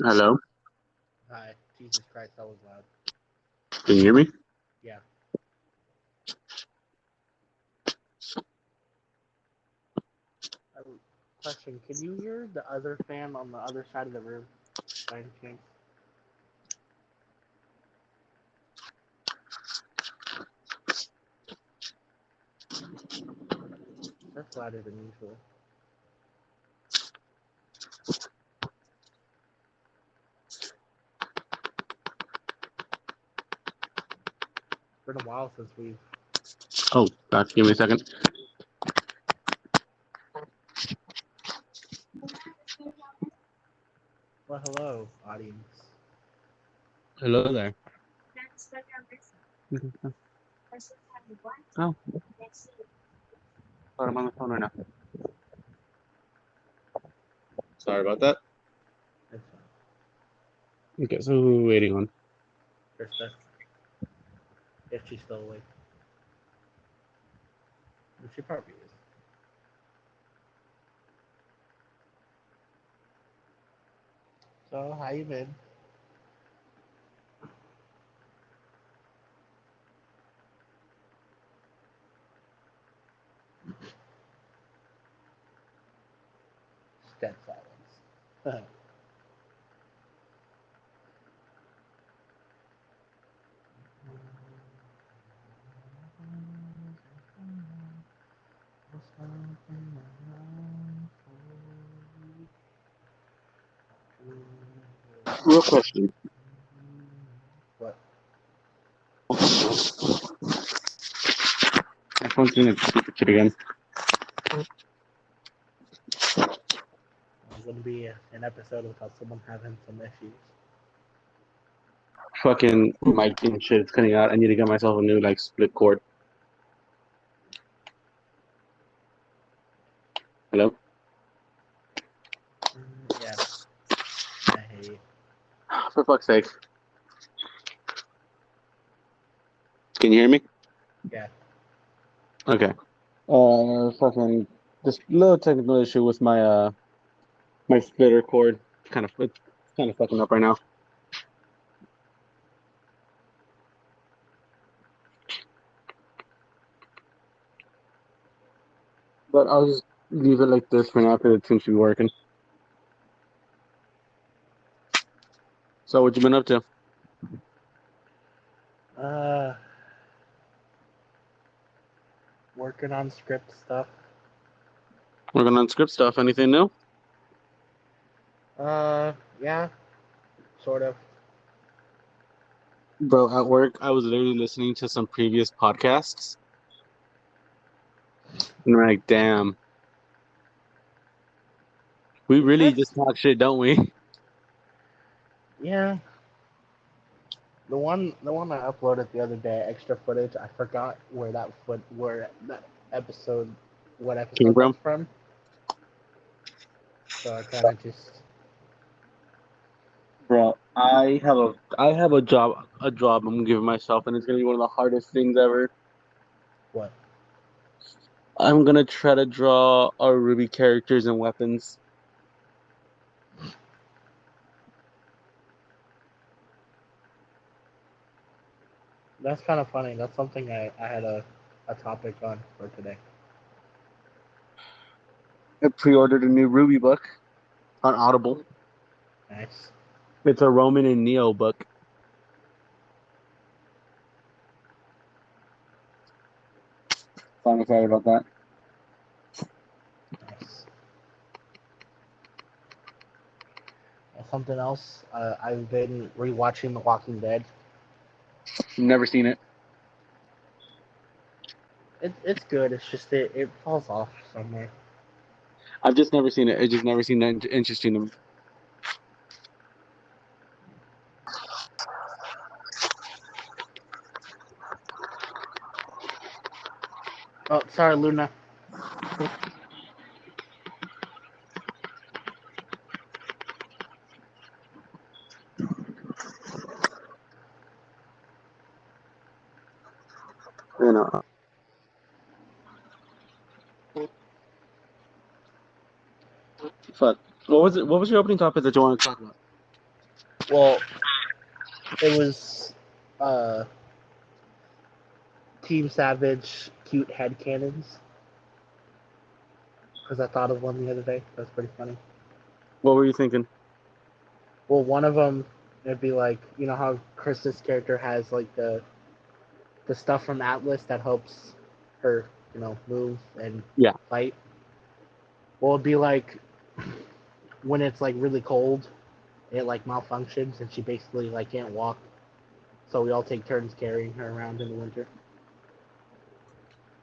Hello, Hi, Jesus Christ, that was loud. can you hear me? Yeah. Question: can you hear the other fan on the other side of the room? By any chance? That's louder than usual. It's been a while since we've. Oh, gosh, give me a second. Well, hello, audience. Hello there. Oh, sorry, I'm on the phone right now. Sorry about that. It's fine. Okay, so who are we waiting on? Krista, if she's still awake. She probably is. So, how you been? Dead silence. Real question. What? My phone's doing its stupid shit again. It's gonna be an episode without someone having some issues. Fucking mic and shit, it's cutting out. I need to get myself a new, like, split cord. Hello? Yeah, I hate you. For fuck's sake. Can you hear me? Yeah. Okay. Fucking, just little technical issue with my splitter cord. It's kind of fucking up right now. But I'll just leave it like this for now because it seems to be working. So what you been up to? Uh, working on script stuff. Working on script stuff. Anything new? Yeah, sort of. Bro, at work, I was literally listening to some previous podcasts. And I'm like, damn, we really That's just talk shit, don't we? yeah. The one I uploaded the other day, extra footage. I forgot where that episode, what Came episode from? that's from. So I kind of just Bro, I have a job I'm giving myself, and it's gonna be one of the hardest things ever. what? I'm gonna try to draw our Ruby characters and weapons. That's kind of funny. That's something I had a topic on for today. I pre-ordered a new Ruby book on Audible. Nice. It's a Roman and Neo book. So I'm excited about that. Nice. Something else. I've been rewatching The Walking Dead. Never seen it. It's good. It's just it falls off somewhere. I've just never seen it. I just never seen that interesting to me. Oh, sorry, Luna. You know. Fuck. What was it? What was your opening topic that you wanted to talk about? Well, it was Team Savage cute head cannons because I thought of one the other day. That's pretty funny. What were you thinking? Well, one of them it'd be like you know how Krista's character has like the stuff from Atlas that helps her move and Yeah. fight. Well, it'd be like when it's like really cold, it like malfunctions and she basically like can't walk. So we all take turns carrying her around in the winter.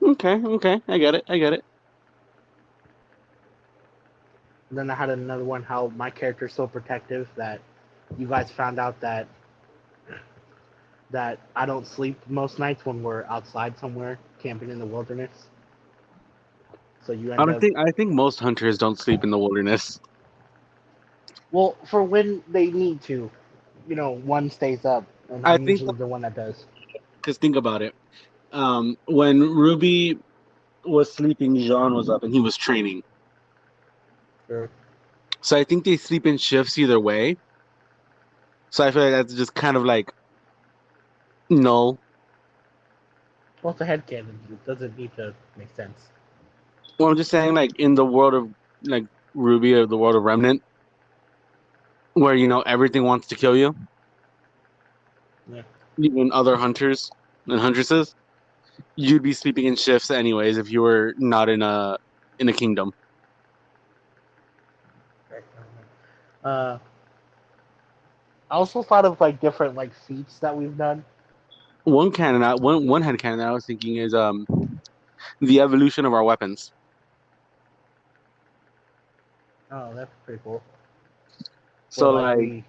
Okay, I get it. And then I had another one how my character's so protective that you guys found out that I don't sleep most nights when we're outside somewhere camping in the wilderness. So you end up I think most hunters don't sleep in the wilderness. well for when they need to. One stays up, and I I'm think usually the one that does. because think about it. When Ruby was sleeping, Jean was up and he was training. Sure. So I think they sleep in shifts either way. So I feel like that's just kind of like null. Well, it's a headcanon. It doesn't need to make sense. Well, I'm just saying, like in the world of like Ruby or the world of Remnant, where everything wants to kill you, Yeah. even other hunters and huntresses, you'd be sleeping in shifts anyways if you were not in a kingdom. I also thought of like different like feats that we've done. One head canon that I was thinking is the evolution of our weapons. Oh, that's pretty cool. Where So like like we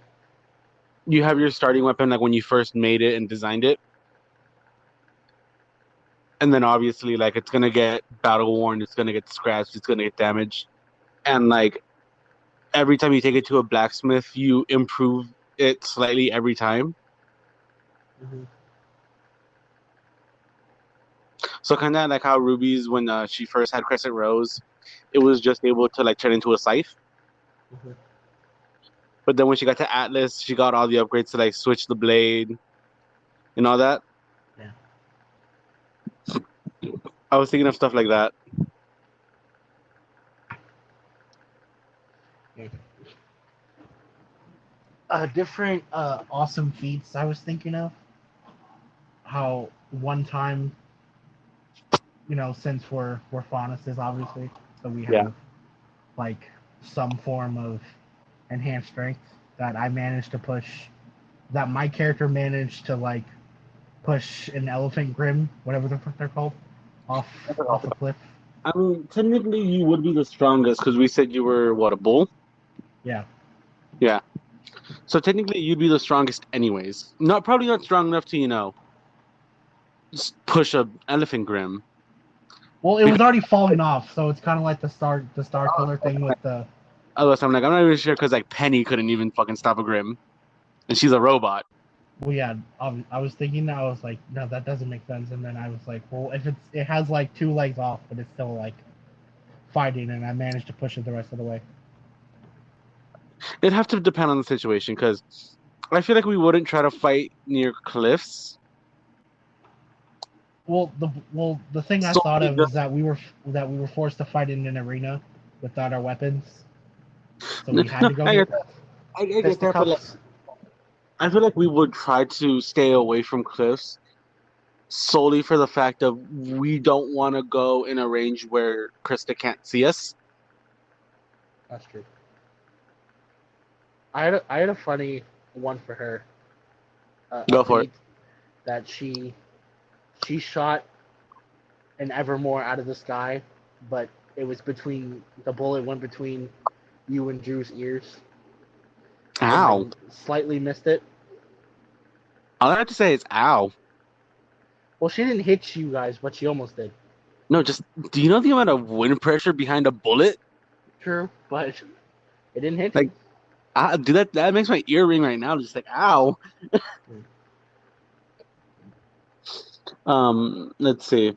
you have your starting weapon like when you first made it and designed it, and then obviously like it's gonna get battle worn, it's gonna get scratched, it's gonna get damaged, and like every time you take it to a blacksmith, you improve it slightly every time. mm-hmm. So kind of like how Ruby's when she first had Crescent Rose, it was just able to like turn into a scythe. Mm-hmm. But then when she got to Atlas, she got all the upgrades to like switch the blade and all that. Yeah. I was thinking of stuff like that. Yeah. Different awesome feats I was thinking of. How one time, since we're Faunuses obviously, so we Yeah. have like some form of enhanced strength that I managed to push. That my character managed to like push an elephant grim, whatever the fuck they're called, off a cliff. I mean, technically, you would be the strongest because we said you were what, a bull? Yeah. Yeah. So technically, you'd be the strongest, anyways. Not probably not strong enough to just push a elephant grim. Well, it Because was already falling off, so it's kind of like the star killer thing with the. otherwise, I'm not even sure because like Penny couldn't even fucking stop a grim, and she's a robot. Well, yeah, I was thinking that I was like, no, that doesn't make sense, and then I was like, well, if it has like two legs off, but it's still like fighting, and I managed to push it the rest of the way. It'd have to depend on the situation because I feel like we wouldn't try to fight near cliffs. Well, the thing I thought Solely of is just that we were forced to fight in an arena without our weapons, so we had no, to go get I get that, but like fisticuffs. I feel like we would try to stay away from cliffs solely for the fact of we don't want to go in a range where Krista can't see us. That's true. I had a funny one for her. A Go for it. feat that she shot an Evermore out of the sky, but it was between the bullet went between you and Drew's ears, and Ow. then slightly missed it. All I have to say is ow. Well, she didn't hit you guys, but she almost did. No, just do you know the amount of wind pressure behind a bullet? True, but it didn't hit Like, you. do that makes my ear ring right now. Just like ow. Let's see.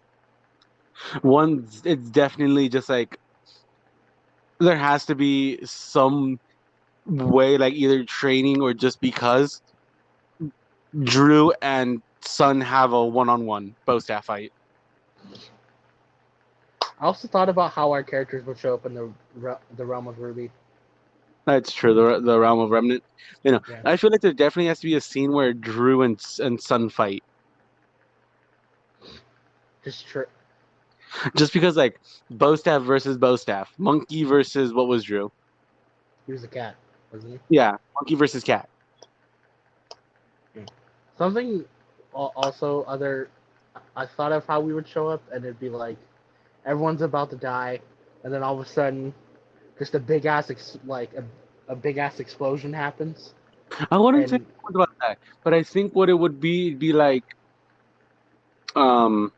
One, it's definitely just like there has to be some way, like either training or just because Drew and Sun have a one-on-one bow staff fight. I also thought about how our characters would show up in the realm of RWBY. That's true. The realm of Remnant. Yeah. I feel like there definitely has to be a scene where Drew and Sun fight. Just true. Just because, like, bow staff versus bow staff, monkey versus what was Drew? He was a cat, wasn't he? Yeah, monkey versus cat. Something also other. I thought of how we would show up, and it'd be like everyone's about to die, and then all of a sudden, just a big ass a big ass explosion happens. I wouldn't say And about that, but I think what it would be like, um,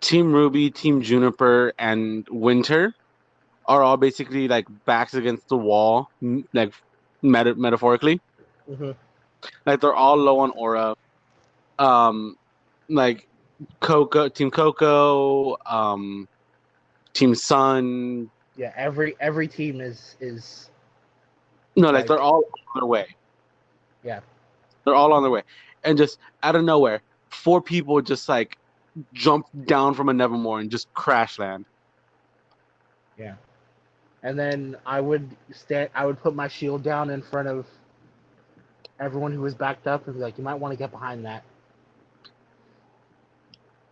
Team Ruby, Team Juniper, and Winter are all basically like backs against the wall, like metaphorically. mhm. Like they're all low on aura. Like Team Coco, Team Sun. Yeah, every team is No, like like they're all on their way. yeah. They're all on their way, and just out of nowhere, four people just like jump down from a Nevermore and just crash land. Yeah. And then I would put my shield down in front of everyone who was backed up and be like, you might want to get behind that.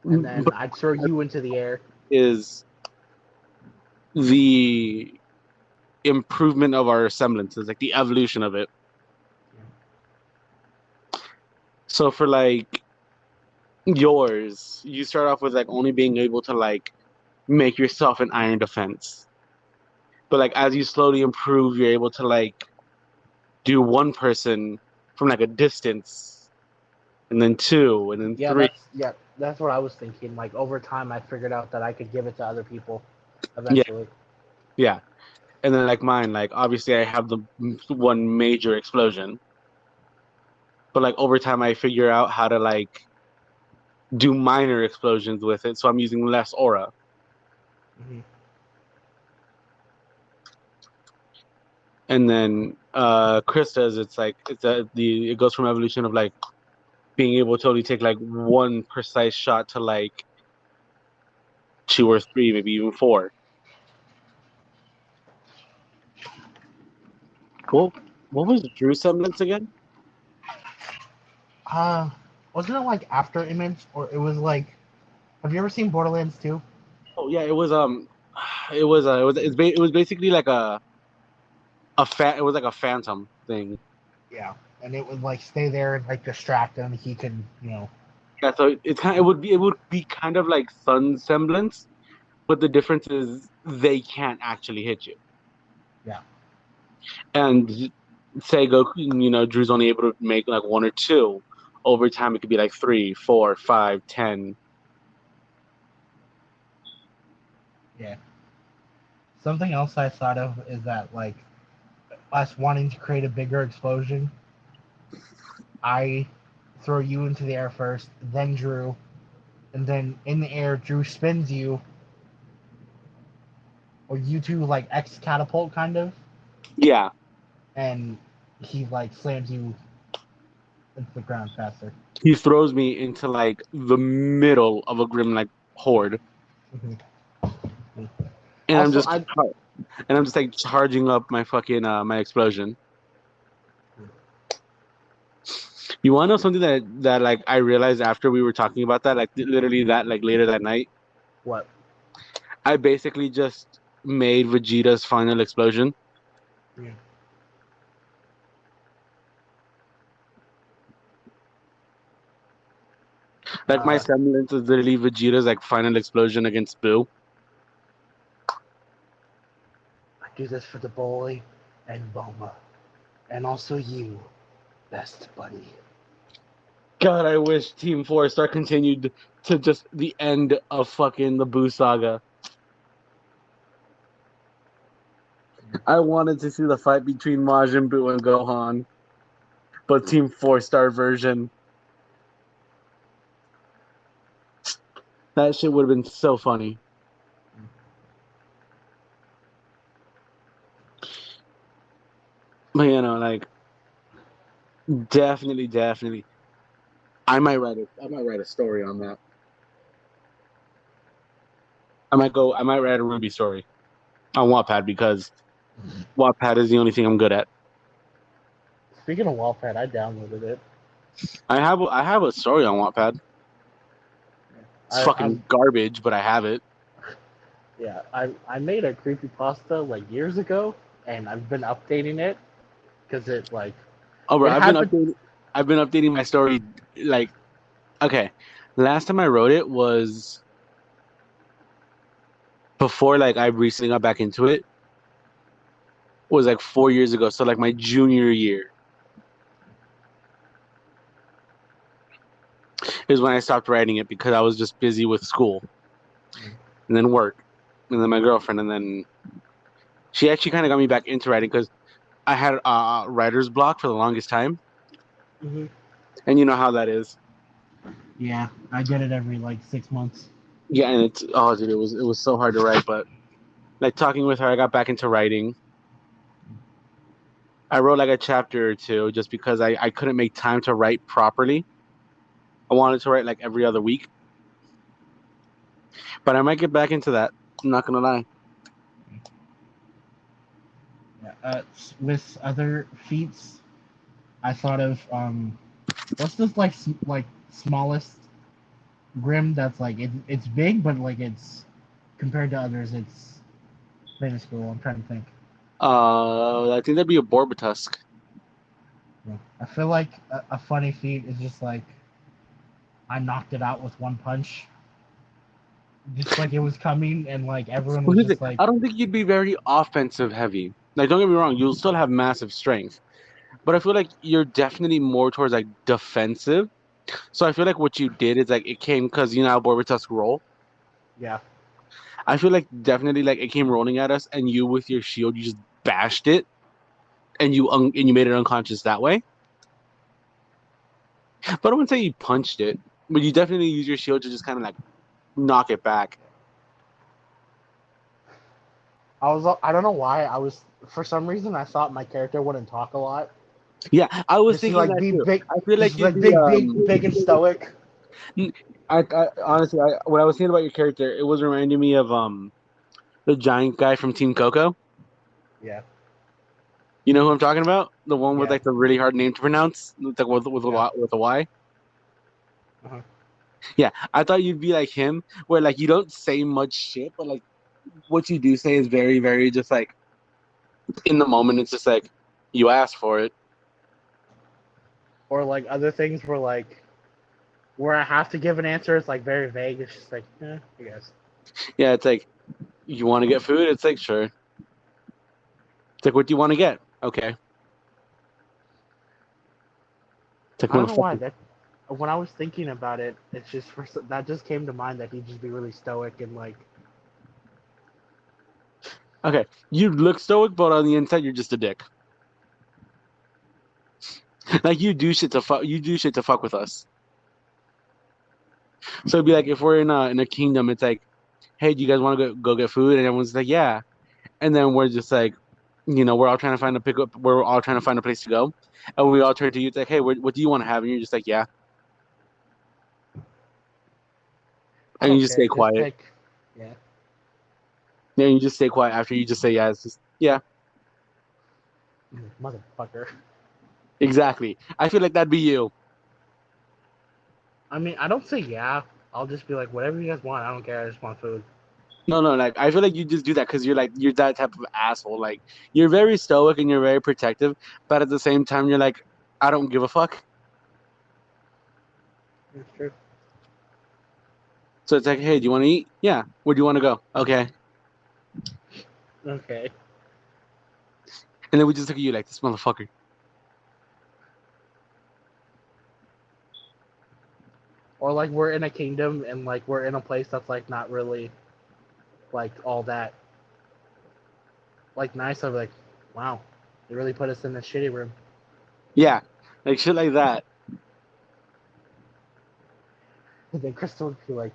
And then But I'd throw you into the air. is the improvement of our semblances, like the evolution of it. So for like yours, you start off with like only being able to like make yourself an iron defense. But like as you slowly improve, you're able to like do one person from like a distance, and then two, and then three. That's what I was thinking. Like over time I figured out that I could give it to other people Yeah, eventually. yeah. And then like mine, like obviously I have the one major explosion. But like over time I figure out how to like do minor explosions with it, so I'm using less aura. Mm-hmm. And then Krista's, it's like it goes from evolution of like being able to only take like one precise shot to like two or three, maybe even four. Well, what was Drew's semblance again? Wasn't it like After Image, or it was like? Have you ever seen Borderlands 2? Oh yeah, it was basically like it was like a phantom thing. Yeah, and it would like stay there and like distract him. He could, you know. Yeah, so it would be kind of like Sun semblance, but the difference is they can't actually hit you. Yeah. And say Goku, Drew's only able to make like one or two. Over time, it could be like 3, 4, 5, 10. Yeah. Something else I thought of is that like us wanting to create a bigger explosion, I throw you into the air first, then Drew, and then in the air Drew spins you, or you two like X catapult kind of, Yeah, and he like slams you into the ground faster. he throws me into like the middle of a grim like horde, Mm-hmm. and Also, I I'm just like charging up my fucking my explosion. You want to know something that like I realized after we were talking about that, like literally that like later that night, what? I basically just made Vegeta's final explosion. Yeah. Like my semblance is literally Vegeta's like final explosion against Boo. I do this for the boy and Boma, and also you, best buddy. God, I wish Team 4 Star continued to just the end of fucking the Boo saga. I wanted to see the fight between Majin Buu and Gohan, but Team 4 Star version. That shit would have been so funny. But like definitely, I might write a story on that. I might write a Ruby story on Wattpad because Wattpad is the only thing I'm good at. Speaking of Wattpad, I downloaded it. I have a story on Wattpad. It's I'm fucking garbage, but I have it. Yeah, I made a creepypasta like years ago, and I've been updating it because it like Oh, bro, it happened. I've been updating my story. Like, okay, last time I wrote it was before like I recently got back into it. Was like 4 years ago, so like my junior year is when I stopped writing it because I was just busy with school and then work and then my girlfriend and then she actually kind of got me back into writing because I had writer's block for the longest time, Mhm. and you know how that is. Yeah, I get it every like 6 months. Yeah, and it's oh, dude, it was so hard to write, but like talking with her, I got back into writing. I wrote like a chapter or two just because I couldn't make time to write properly. I wanted to write like every other week, but I might get back into that. I'm not gonna lie. Yeah, with other feats, I thought of what's this like smallest Grim that's like it's big, but like it's compared to others, it's minuscule. I'm trying to think. I think that'd be a Borbatusk. Yeah. I feel like a funny feat is just like I knocked it out with one punch, just like it was coming, and like everyone Well, was here's the- just like, I don't think you'd be very offensive heavy. Like, don't get me wrong, you'll still have massive strength, but I feel like you're definitely more towards like defensive. So I feel like what you did is like it came because you know how Borbatusk roll. Yeah, I feel like definitely like it came rolling at us, and you with your shield, you just bashed it, and and you made it unconscious that way. But I wouldn't say you punched it, but you definitely use your shield to just kind of like knock it back. I don't know why I was for some reason I thought my character wouldn't talk a lot. Yeah, I was Just to thinking like that be too. big, I feel like just you'd like be big and stoic. I honestly, what I was thinking about your character, it was reminding me of the giant guy from Team Coco. Yeah, You know who I'm talking about? The one with yeah, like the really hard name to pronounce, like yeah. with a Y. Uh-huh. Yeah, I thought you'd be like him, where like you don't say much shit, but like what you do say is very just like in the moment. It's just like you asked for it. Or like other things where I have to give an answer. It's like very vague. It's just like, I guess. Yeah, it's like you want to get food. It's like sure. It's like what do you want to get? Okay. It's like I don't know why motherfucker. that. When I was thinking about it, it's just that just came to mind that he'd just be really stoic and like. Okay, you look stoic, but on the inside you're just a dick. Like you do shit to fuck with us. So it'd be like if we're in a kingdom, it's like, hey, do you guys want to go get food? And everyone's like, yeah. And then we're just like, we're all trying to find a pickup. We're all trying to find a place to go, and we all turn to you. It's like, hey, what do you want to have? And you're just like, yeah, I and you don't just stay care. Just quiet. pick. Yeah. Yeah, you just stay quiet after you just say yeah. It's just yeah, Motherfucker. exactly. I feel like that'd be you. I mean, I don't say yeah. I'll just be like, whatever you guys want. I don't care. I just want food. No, like I feel like you just do that because you're that type of asshole. Like you're very stoic and you're very protective, but at the same time you're like, I don't give a fuck. That's true. So it's like, hey, do you want to eat? Yeah. Where do you want to go? Okay. Okay. And then we just look at you like this motherfucker. Or like we're in a kingdom and like we're in a place that's like not really like all that like nice. I'm like, wow, they really put us in this shitty room. Yeah, like shit like that. And then Crystal would be like,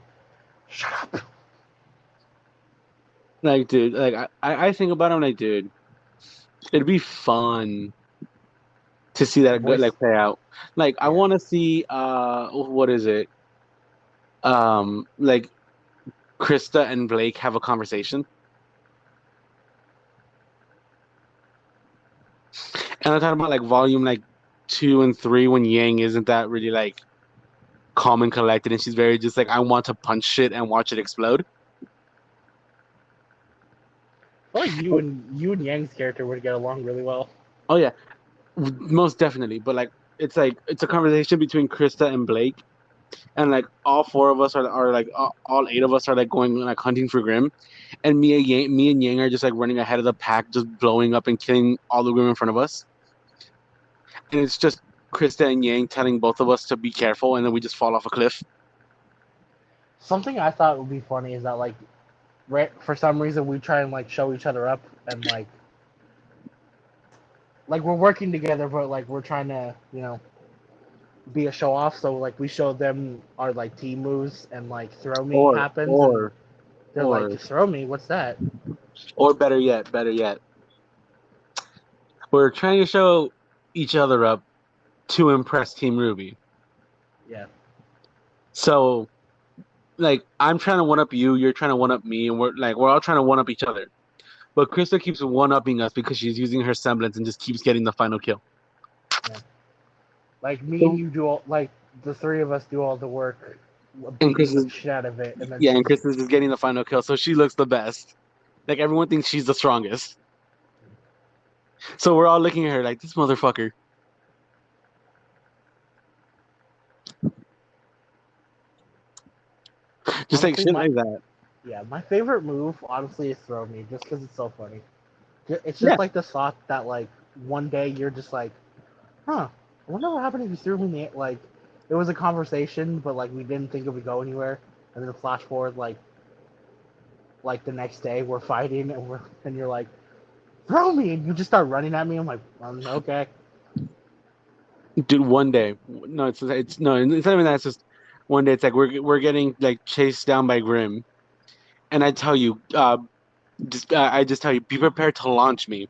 shut up. Like, dude, like I think about it, I'm like, dude, it'd be fun. to see that good Voice. like play out. Like I Yeah. want to see what is it? Like Krista and Blake have a conversation. And I'm talking about like volume like 2 and 3 when Yang isn't that really like calm and collected and she's very just like I want to punch shit and watch it explode. I feel like you and Yang's character would get along really well. Oh yeah, most definitely. But like it's a conversation between Krista and Blake, and like all four of us are like all 8 of us are like going like hunting for Grim, and me and Yang are just like running ahead of the pack, just blowing up and killing all the Grim in front of us. And it's just Krista and Yang telling both of us to be careful, and then we just fall off a cliff. Something I thought would be funny is that like, for some reason we try and like show each other up and like we're working together, but like we're trying to be a show off. So like we show them our like team moves and like throw me Or happens and or they're or like throw me. What's that? or better yet, we're trying to show each other up to impress Team Ruby. Yeah. So like I'm trying to one up you, you're trying to one up me, and we're all trying to one up each other. But Krista keeps one upping us because she's using her semblance and just keeps getting the final kill. Like me and you do all like the three of us do all the work, And beating the Krista's shit out of it, and then and Krista's just getting the final kill, so she looks the best. Like everyone thinks she's the strongest. So we're all looking at her like this motherfucker. Just honestly, like shit like that. Yeah, my favorite move honestly is throw me, just because it's so funny. It's Yeah. just like the thought that like one day you're just like, huh, I wonder what happened if you threw me in the like. It was a conversation, but like we didn't think it would go anywhere, and then flash forward like the next day we're fighting and you're like, throw me, and you just start running at me. I'm like, okay. Dude, one day. No, it's no, it's not even that. It's just one day. It's like we're getting like chased down by Grim, and I tell you, I just tell you, be prepared to launch me,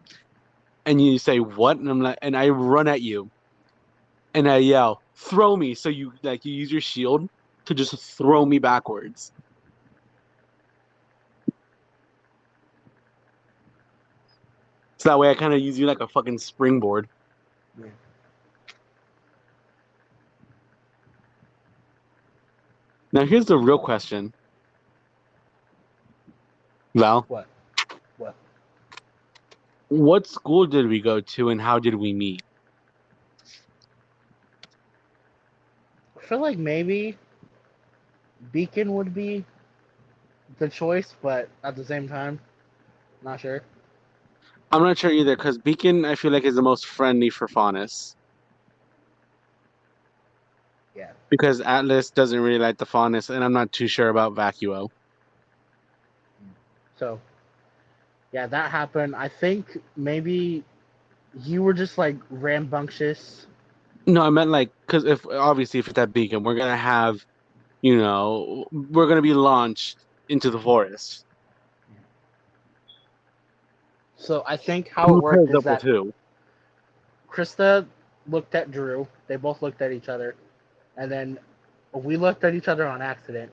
and you say what, and I'm like, and I run at you, and I yell, throw me. So you you use your shield to just throw me backwards. So that way I kind of use you like a fucking springboard. Yeah. Now here's the real question. Val, What? What? what school did we go to and how did we meet? I feel like maybe Beacon would be the choice, but at the same time, not sure. I'm not sure either because Beacon I feel like is the most friendly for Faunus. Yeah. Because Atlas doesn't really like the Faunus, and I'm not too sure about Vacuo. So, yeah, that happened. I think maybe you were just like rambunctious. No, I meant like because if obviously if it's at Beacon, we're gonna have, we're gonna be launched into the forest. So I think how Who it worked pairs is up with that who? Krista looked at Drew. They both looked at each other, and then we looked at each other on accident.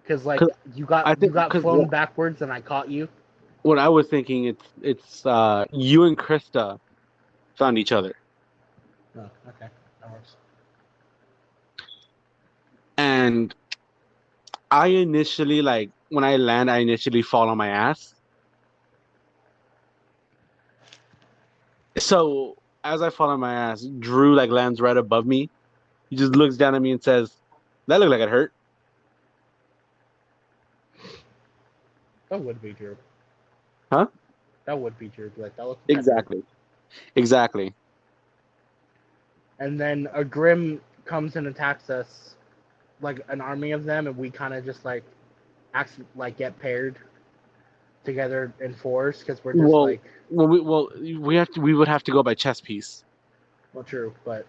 Because like 'Cause you I think got because flown backwards, and I caught you. what I was thinking, it's you and Krista found each other, Oh, okay, that works. and I initially like when I land, I initially fall on my ass. So as I fall on my ass, Drew like lands right above me. He just looks down at me and says, "That looked like it hurt." That would be Drew. Huh? That would be Drew. Like that looks Exactly. And then a Grim comes and attacks us, like an army of them, and we kind of just like get paired together in fours because we're just We would have to go by chess piece. well, true, but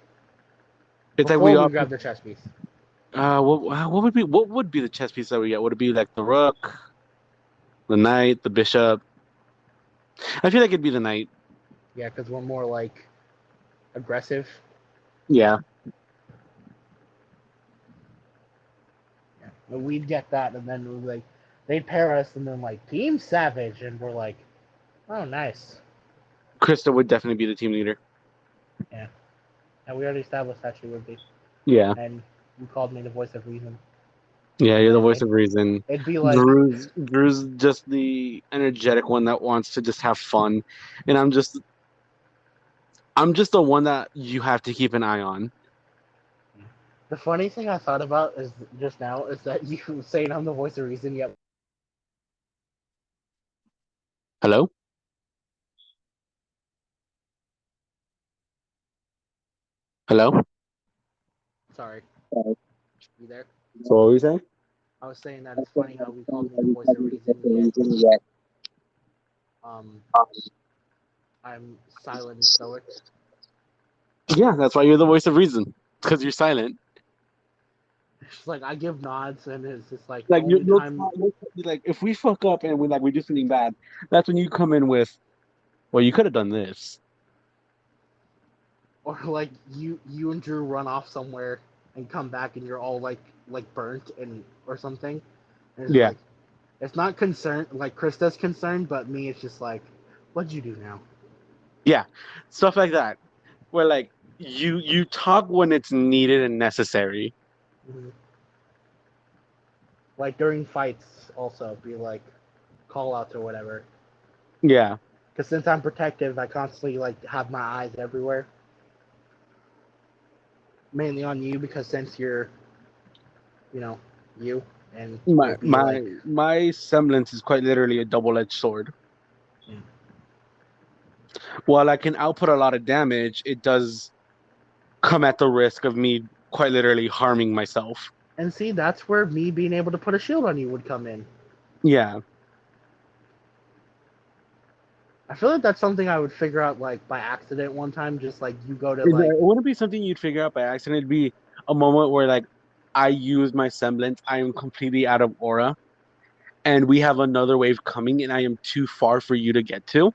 It's like before we we all grab the chess piece. what would be the chess piece that we get? Would it be like the rook, the knight, the bishop? I feel like it'd be the knight. Yeah, because we're more like aggressive. Yeah. Yeah. And we'd get that, and then we'd like they'd pair us, and then like Team Savage, and we're like, oh, nice. Krista would definitely be the team leader. Yeah. And we already established that she would be. Yeah. And you called me the voice of reason. Yeah, you're the And voice of reason. it'd be like Drew's just the energetic one that wants to just have fun, and I'm just the one that you have to keep an eye on. the funny thing I thought about is just now is that you saying I'm the voice of reason, yet Hello? Hello? sorry. You there? So what were you saying? I was saying that it's funny how we called me the voice of reason, yet I'm silent and stoic. Yeah, that's why you're the voice of reason. Because you're silent. It's like I give nods, and it's just like Like the only you'll time, like if we fuck up and we do something bad, that's when you come in with, well, you could have done this. or like you and Drew run off somewhere and come back, and you're all like burnt and or something. And it's Yeah. like it's not concerned like Krista's concerned, but me, it's just like, what'd you do now? Yeah. Stuff like that. Where like you talk when it's needed and necessary. Mm-hmm. Like during fights, also be like call outs or whatever. Yeah. Because since I'm protective, I constantly like have my eyes everywhere. Mainly on you, because since you're, you know, you, and My it'd be my like, my semblance is quite literally a double-edged sword. yeah. While I can output a lot of damage, it does come at the risk of me quite literally harming myself. And see, that's where me being able to put a shield on you would come in. Yeah. I feel like that's something I would figure out like by accident one time. Just like you go to It like, wouldn't be something you'd figure out by accident. It'd be a moment where like I use my semblance, I am completely out of aura, and we have another wave coming, and I am too far for you to get to.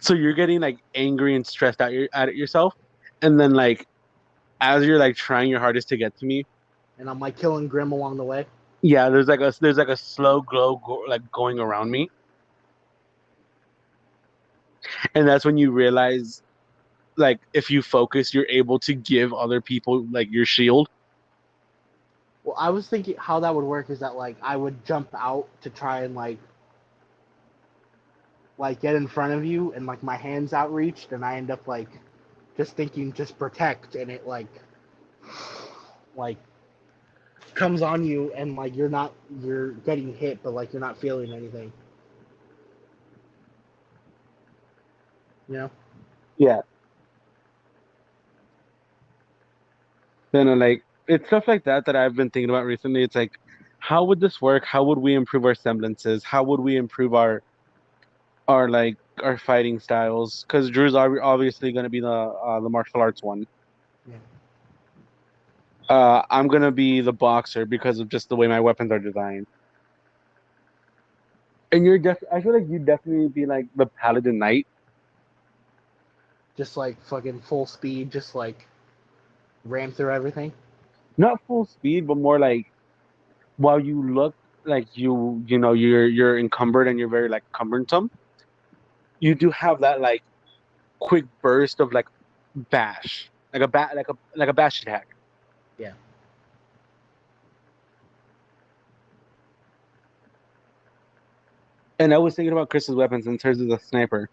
So you're getting like angry and stressed out at yourself, and then like as you're like trying your hardest to get to me, and I'm like killing Grim along the way. yeah, there's like a slow glow like going around me, and that's when you realize like if you focus, you're able to give other people like your shield. Well, I was thinking how that would work is that like I would jump out to try and like get in front of you, and like my hands outreached, and I end up like just thinking just protect, and it like comes on you, and like you're getting hit, but like you're not feeling anything. You know? Yeah. Then like it's stuff like that that I've been thinking about recently. It's like, how would this work? How would we improve our semblances? How would we improve our like our fighting styles? Because Drew's obviously going to be the martial arts one. Yeah. I'm gonna be the boxer because of just the way my weapons are designed. And I feel like you'd definitely be like the paladin knight. Just like fucking full speed, just like ram through everything. Not full speed, but more like while you look like you know you're encumbered and you're very like cumbersome, you do have that like quick burst of like bash, like a bash attack. Yeah. And I was thinking about Chris's weapons in terms of the sniper,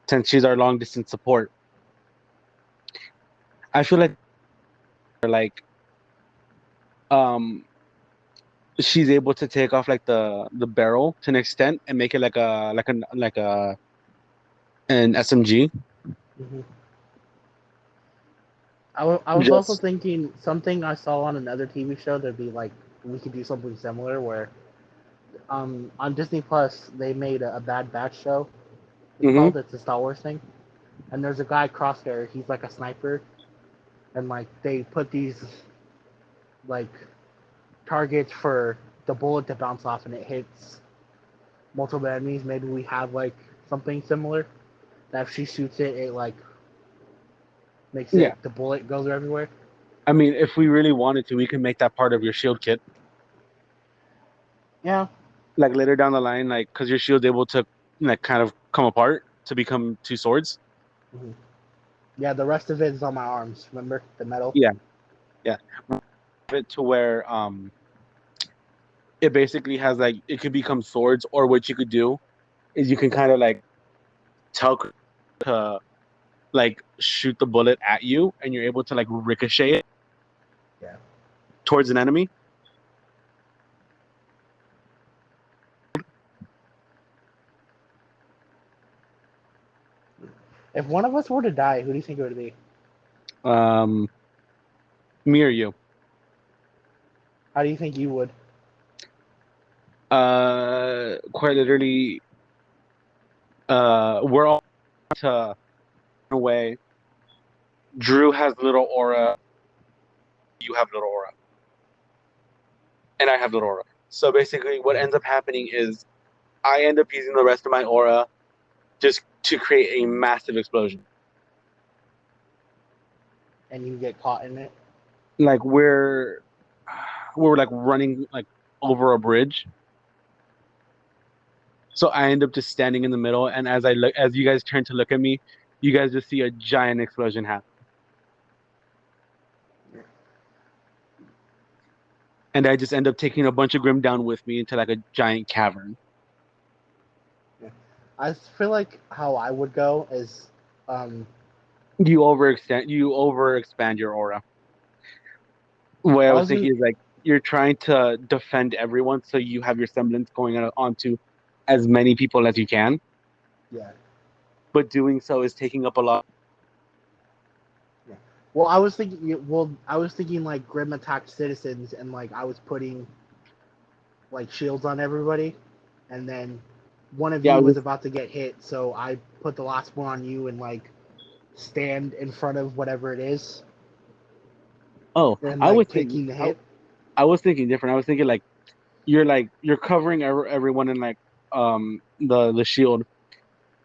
since she's our long distance support. I feel like um she's able to take off like the barrel to an extent and make it like a an SMG. Mm-hmm. I was also Just thinking something I saw on another TV show. There'd be like we could do something similar where on Disney Plus they made a Bad Batch show. hmm It's a Star Wars thing, and there's a guy Crosshair. He's like a sniper, and like they put these like targets for the bullet to bounce off, and it hits multiple enemies. Maybe we have like something similar That if she shoots it, it like makes Yeah. it the bullet goes everywhere. I mean, if we really wanted to, we can make that part of your shield kit. Yeah. Like later down the line, like because your shield's able to like kind of come apart to become two swords. hmm Yeah. The rest of it is on my arms. Remember the metal? Yeah, yeah. It to where it basically has like it could become swords, or what you could do is you can kind of like tell to like shoot the bullet at you, and you're able to like ricochet it Yeah. towards an enemy. If one of us were to die, who do you think it would be? Um, me or you? How do you think you would? Quite literally, we're all to away. Drew has little aura. You have little aura, and I have little aura. So basically, what ends up happening is I end up using the rest of my aura just to create a massive explosion. And you get caught in it? Like we're like running like over a bridge. So I end up just standing in the middle, and as you guys turn to look at me, you guys just see a giant explosion happen. And I just end up taking a bunch of Grim down with me into like a giant cavern. I feel like how I would go is, um, You overexpand your aura. What I was thinking is like you're trying to defend everyone, so you have your semblance going onto as many people as you can. yeah. But doing so is taking up a lot. Yeah. Well, I was thinking like Grim attacked citizens, and like I was putting like shields on everybody, and then one of Yeah, you was about to get hit, so I put the last one on you and like stand in front of whatever it is, oh, and I was like thinking, taking the hit. I was thinking different. I was thinking like you're covering everyone in like the shield,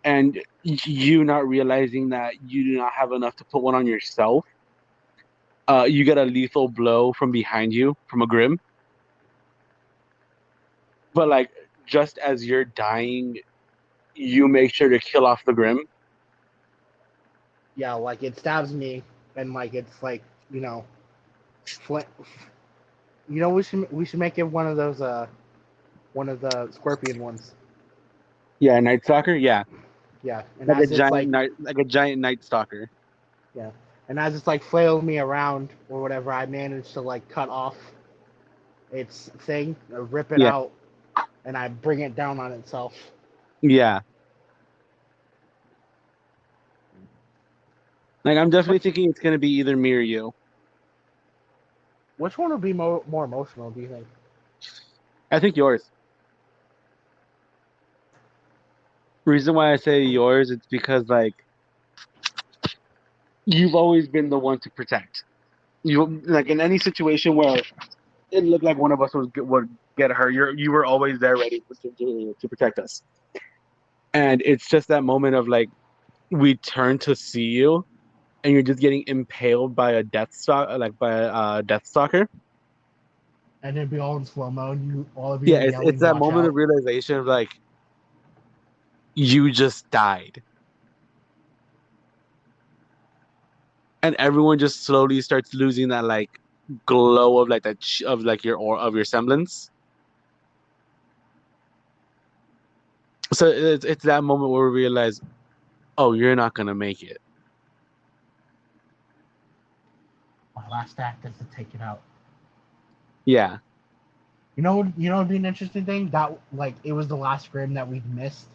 and you not realizing that you do not have enough to put one on yourself. You get a lethal blow from behind you from a Grim, but like just as you're dying, you make sure to kill off the Grim. Yeah, like it stabs me, and like it's like fl- we should make it one of the scorpion ones. Yeah, Night Stalker. Yeah, Yeah, and as it's like like a giant Night Stalker. yeah, and as it's like flailing me around or whatever, I manage to like cut off its thing, or rip it Yeah, out, and I bring it down on itself. yeah. Like I'm definitely Which thinking it's gonna be either me or you. which one would be more emotional? Do you think? I think yours. Reason why I say yours, it's because like you've always been the one to protect. You like in any situation where it looked like one of us would get hurt, you were always there ready to protect us. And it's just that moment of like we turn to see you, and you're just getting impaled by a death stalker. And it'd be all in slow mo, and all of you Yeah, are it's yelling, that "Watch moment of out!" realization of like you just died, and everyone just slowly starts losing that like glow of like of like your semblance. So it's that moment where we realize, oh, you're not gonna make it. My last act is to take it out. Yeah, It'd be an interesting thing that like it was the last Grim that we've missed,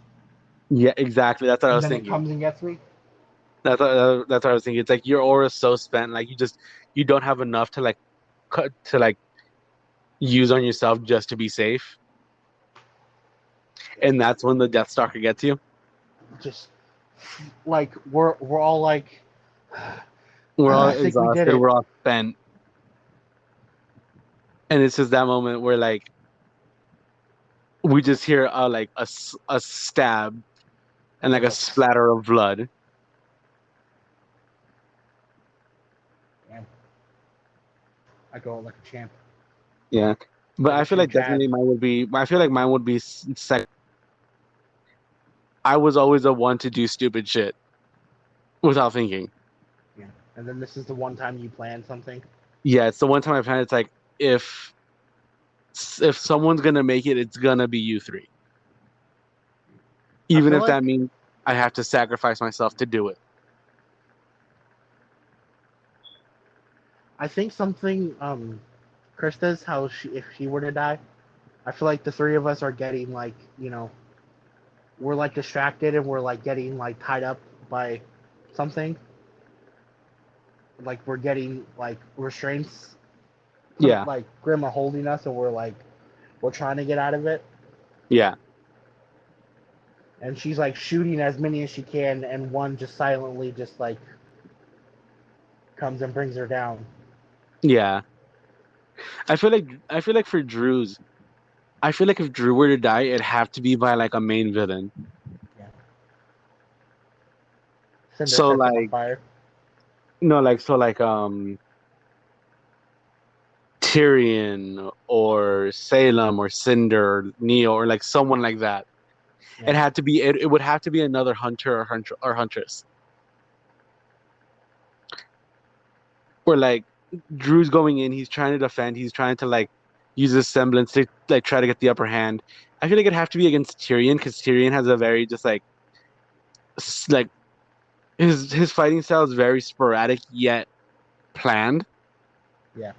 yeah, exactly. That's what I and was then it thinking. comes and gets me. That's what I was thinking. It's like your aura is so spent, like you don't have enough to like cut to like use on yourself just to be safe, and that's when the Death Stalker gets you. Just like we're all like, We're all I think we did exhausted. it. We're all spent, and it's just that moment where like we just hear a stab, and like a splatter of blood. Damn. I go like a champ. Yeah, but Like I a feel true like Chad. definitely mine would be. I feel like mine would be second. I was always the one to do stupid shit without thinking. Yeah. And then this is the one time you plan something. Yeah, it's the one time I've had. It's like if someone's gonna make it, it's gonna be you three. I Even feel if like that means I have to sacrifice myself to do it. I think something Krista's how she if she were to die, I feel like the three of us are getting like, we're like distracted and we're like getting like tied up by something. Like we're getting like restraints. Yeah, Like Grim are holding us and we're trying to get out of it. yeah, And she's like shooting as many as she can, and one just silently just like comes and brings her down. yeah. I feel like for Drew's, I feel like if Drew were to die, it'd have to be by like a main villain. Yeah. Cinder So sets him on like fire. no, like so like Tyrion or Salem or Cinder or Neo or like someone like that. Yeah. It would have to be another hunter or huntress. Where like Drew's going in, he's trying to defend, he's trying to like use his semblance to like try to get the upper hand. I feel like it'd have to be against Tyrion because Tyrion has a very just like his fighting style is very sporadic yet planned. Yeah.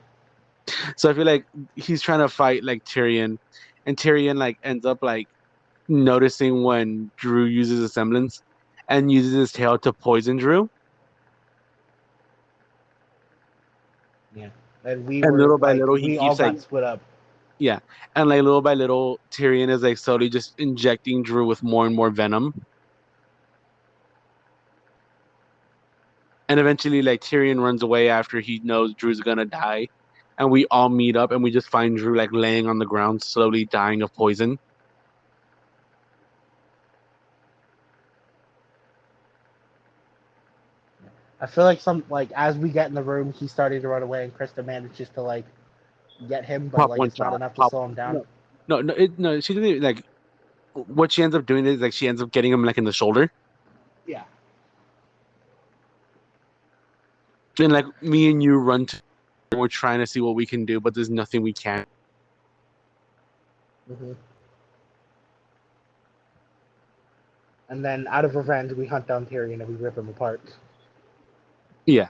So I feel like he's trying to fight like Tyrion, and Tyrion like ends up like noticing when Drew uses a semblance and uses his tail to poison Drew. Yeah. And we And were little by like little he we all keeps like got split up. yeah. And like little by little Tyrion is like slowly just injecting Drew with more and more venom. And eventually like Tyrion runs away after he knows Drew's gonna die. And we all meet up and we just find Drew like laying on the ground, slowly dying of poison. I feel like as we get in the room, he's starting to run away, and Krista manages to like get him, but Pop like one it's not shot. enough to Pop. slow him down. No. She didn't like. What she ends up doing is like she ends up getting him like in the shoulder, Yeah. and like me and you run. We're trying to see what we can do, but there's nothing we can. Mm-hmm. And then out of revenge, we hunt down Tyrion and we rip him apart. Yeah,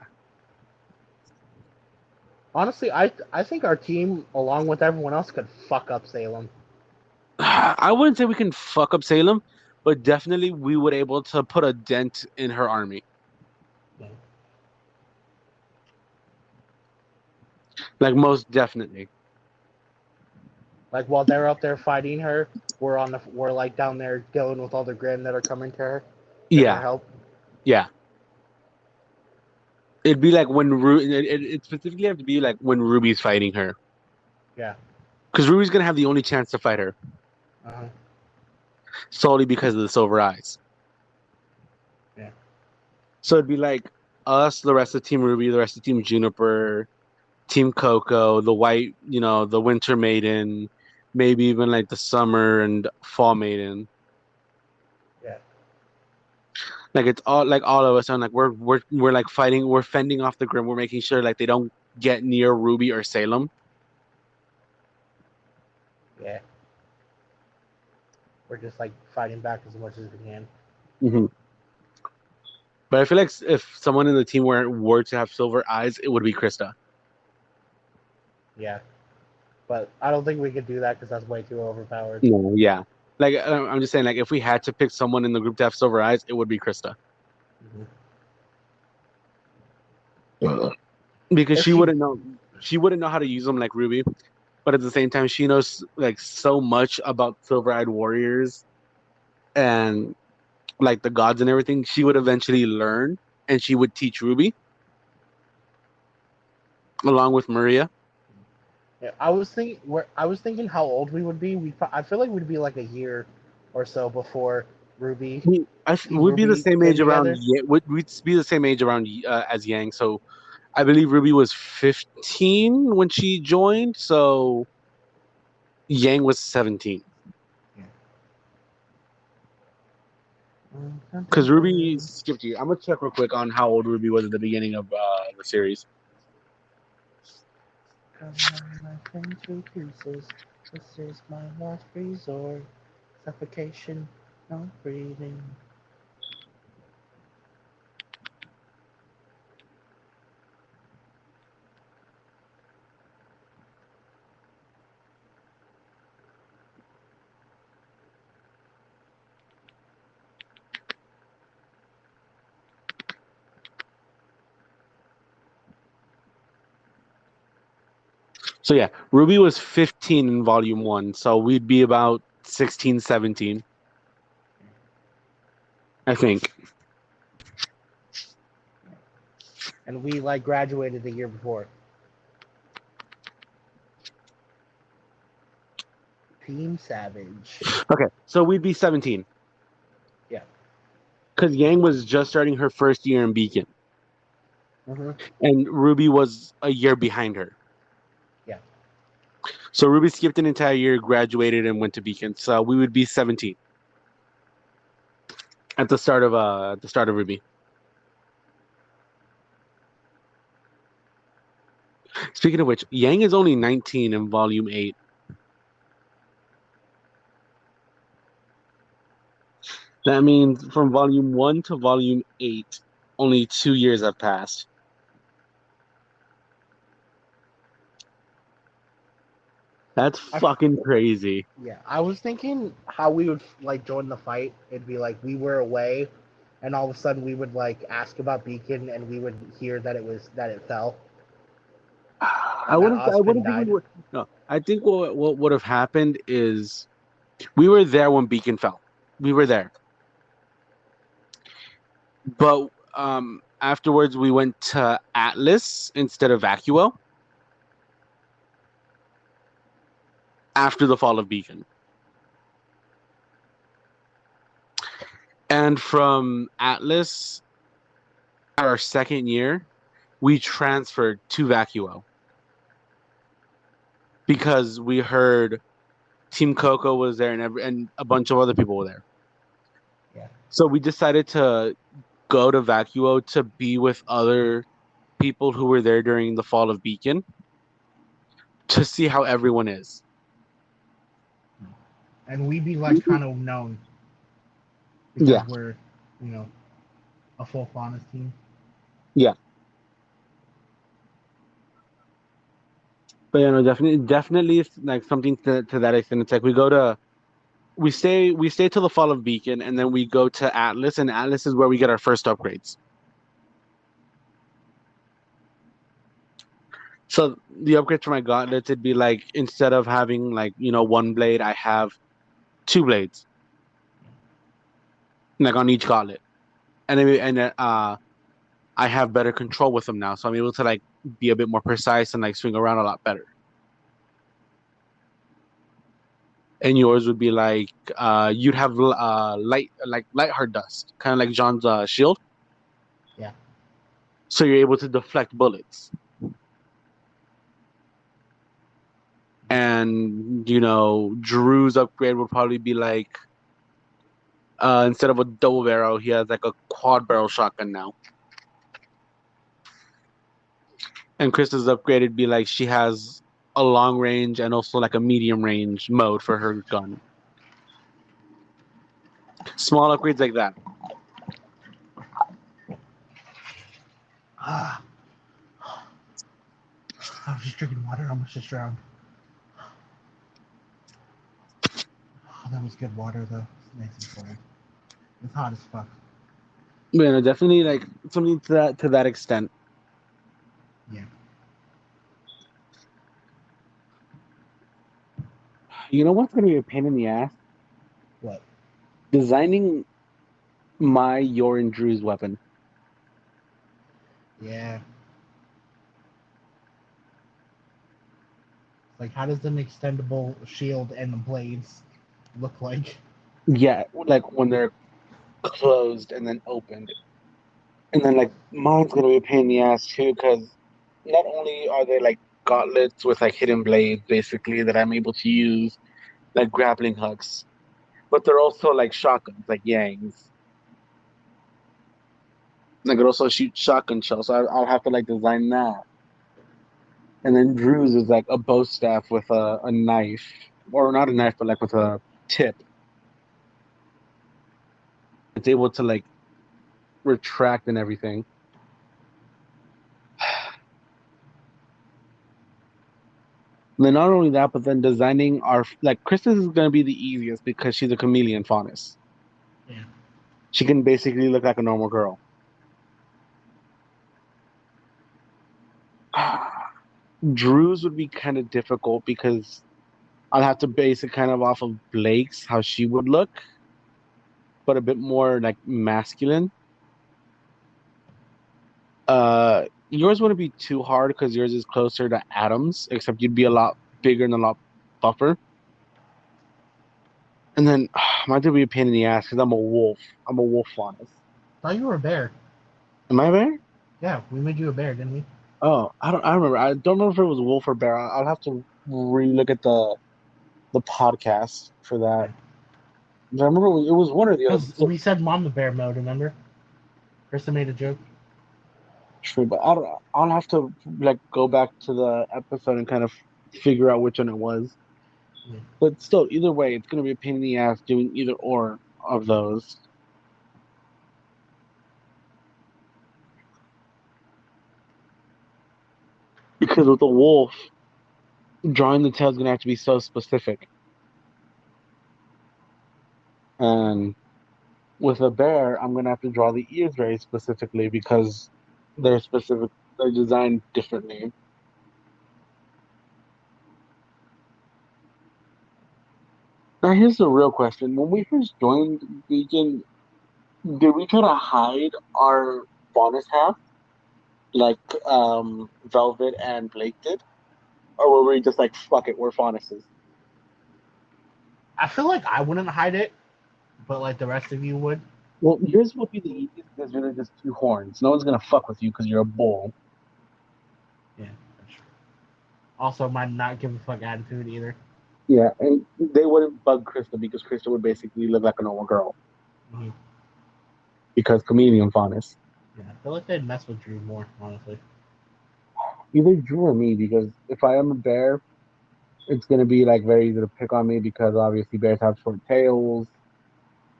Honestly, I think our team, along with everyone else, could fuck up Salem. I wouldn't say we can fuck up Salem, but definitely we would able to put a dent in her army. Yeah. Like most definitely. Like while they're up there fighting her, we're like down there dealing with all the Grim that are coming to her. Yeah, Help. yeah. It'd be like when it specifically have to be like when Ruby's fighting her. Yeah. Because Ruby's gonna have the only chance to fight her. Uh-huh. Solely because of the silver eyes. Yeah. So it'd be like us, the rest of Team Ruby, the rest of Team Juniper, Team Coco, the White, the Winter Maiden, maybe even like the Summer and Fall Maiden. Yeah. Like it's all of us are like we're like fighting, we're fending off the Grim, we're making sure like they don't get near Ruby or Salem. Yeah. We're just like fighting back as much as we can. Mm-hmm. But I feel like if someone in the team were to have silver eyes, it would be Krista. Yeah. But I don't think we could do that because that's way too overpowered. No, yeah. Like I'm just saying, like if we had to pick someone in the group to have silver eyes, it would be Krista. Mm-hmm. Because she wouldn't know how to use them like Ruby, but at the same time she knows like so much about silver-eyed warriors and like the gods and everything. She would eventually learn and she would teach Ruby along with Maria. Yeah, I was thinking how old we would be. I feel like we'd be like a year or so before Ruby. Would be the Ruby same came age around. together. We'd be the same age around as Yang. So I believe Ruby was 15 when she joined. So Yang was 17. Because Ruby skipped you. I'm gonna check real quick on how old Ruby was at the beginning of the series. Come on, my friend, two pieces. This is my last resort. Suffocation, no breathing. So yeah, Ruby was 15 in volume 1. So we'd be about 16, 17. I think. And we like graduated the year before. Team Savage. Okay, so we'd be 17. Yeah. Because Yang was just starting her first year in Beacon. Mm-hmm. And Ruby was a year behind her. Yeah. So Ruby skipped an entire year, graduated, and went to Beacon. So we would be 17 at the start of Ruby. Speaking of which, Yang is only 19 in volume 8. That means from volume 1 to volume 8, only 2 years have passed. That's fucking crazy. Yeah, I was thinking how we would like join the fight. It'd be like we were away, and all of a sudden we would like ask about Beacon, and we would hear that it fell. I That wouldn't. I Ozpin wouldn't think we died. would. No, I think what would have happened is we were there when Beacon fell. We were there, but afterwards we went to Atlas instead of Vacuo after the fall of Beacon, and from Atlas, our second year, we transferred to Vacuo because we heard Team Coco was there and a bunch of other people were there. Yeah. So we decided to go to Vacuo to be with other people who were there during the fall of Beacon to see how everyone is. And we'd be like kind of known because Yeah. we're, a full Faunus team. Yeah. But definitely it's like something to that extent. It's like we stay till the fall of Beacon, and then we go to Atlas, and Atlas is where we get our first upgrades. So the upgrades for my gauntlets, it'd be like instead of having like one blade, I have 2 blades, like on each gauntlet, and I have better control with them now, so I'm able to like be a bit more precise and like swing around a lot better. And yours would be like you'd have light hard dust, kind of like John's shield. Yeah. So you're able to deflect bullets. And Drew's upgrade would probably be like instead of a double barrel, he has like a quad barrel shotgun now. And Krista's upgrade would be like she has a long range and also like a medium range mode for her gun. Small upgrades like that. I was just drinking water. I almost just drowned. Oh, that was good water though. It's nice and cold. It's hot as fuck. Definitely like something to that extent. Yeah. You know what's gonna be a pain in the ass? What? Designing your and Drew's weapon. Yeah. Like, how does an extendable shield and the blades look like? Yeah, like when they're closed and then opened. And then like mine's gonna be a pain in the ass too, because not only are they like gauntlets with like hidden blades basically that I'm able to use, like grappling hooks, but they're also like shotguns, like Yangs. I could also shoot shotgun shells, so I'll have to like design that. And then Drew's is like a bow staff with a knife, or not a knife, but like with a tip. It's able to like retract and everything. And then not only that, but then designing our like Krista's is gonna be the easiest because she's a chameleon faunus. Yeah. She can basically look like a normal girl. Drew's would be kind of difficult because I'll have to base it kind of off of Blake's, how she would look, but a bit more like masculine. Yours wouldn't be too hard because yours is closer to Adam's, except you'd be a lot bigger and a lot buffer. And then mine would be a pain in the ass because I'm a wolf. I'm a wolf faunus. Thought you were a bear. Am I a bear? Yeah, we made you a bear, didn't we? Oh, I don't. I remember. I don't remember if it was wolf or bear. I'll have to re-look at the podcast for that. Yeah. I remember it was one or the other. Because we said Mama Bear mode, remember? Krista made a joke. True, but I don't. I'll have to like go back to the episode and kind of figure out which one it was. Yeah. But still, either way, it's gonna be a pain in the ass doing either or of those. Because with a wolf, drawing the tail is gonna have to be so specific, and with a bear, I'm gonna have to draw the ears very specifically because they're specific. They're designed differently. Now, here's the real question: when we first joined Beacon, did we try to hide our bonus half like Velvet and Blake did, or were we just like, "Fuck it, we're faunuses"? I feel like I wouldn't hide it, but like the rest of you would. Well, yours would be the easiest because you're just two horns. No one's gonna fuck with you because you're a bull. Yeah, that's true. Also, my not give a fuck attitude either. Yeah, and they wouldn't bug Krista because Krista would basically live like a normal girl Mm-hmm. because chameleon faunus. Yeah, I feel like they'd mess with Drew more, honestly. Either Drew or me, because if I am a bear, it's gonna be like very easy to pick on me because obviously bears have short tails.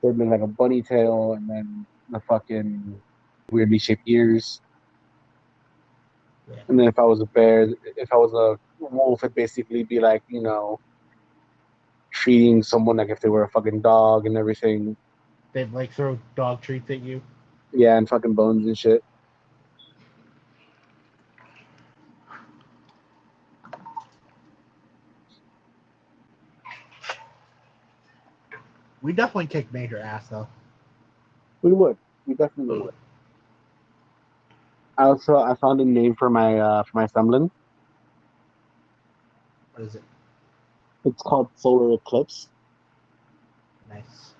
They've been like a bunny tail, and then the fucking weirdly shaped ears. Yeah. And then if I was a bear, if I was a wolf, it'd basically be like, treating someone like if they were a fucking dog and everything. They'd like throw dog treats at you. Yeah, and fucking bones and shit. We definitely kick major ass though. We would. We definitely would. I found a name for my semblance. What is it? It's called Solar Eclipse. Nice.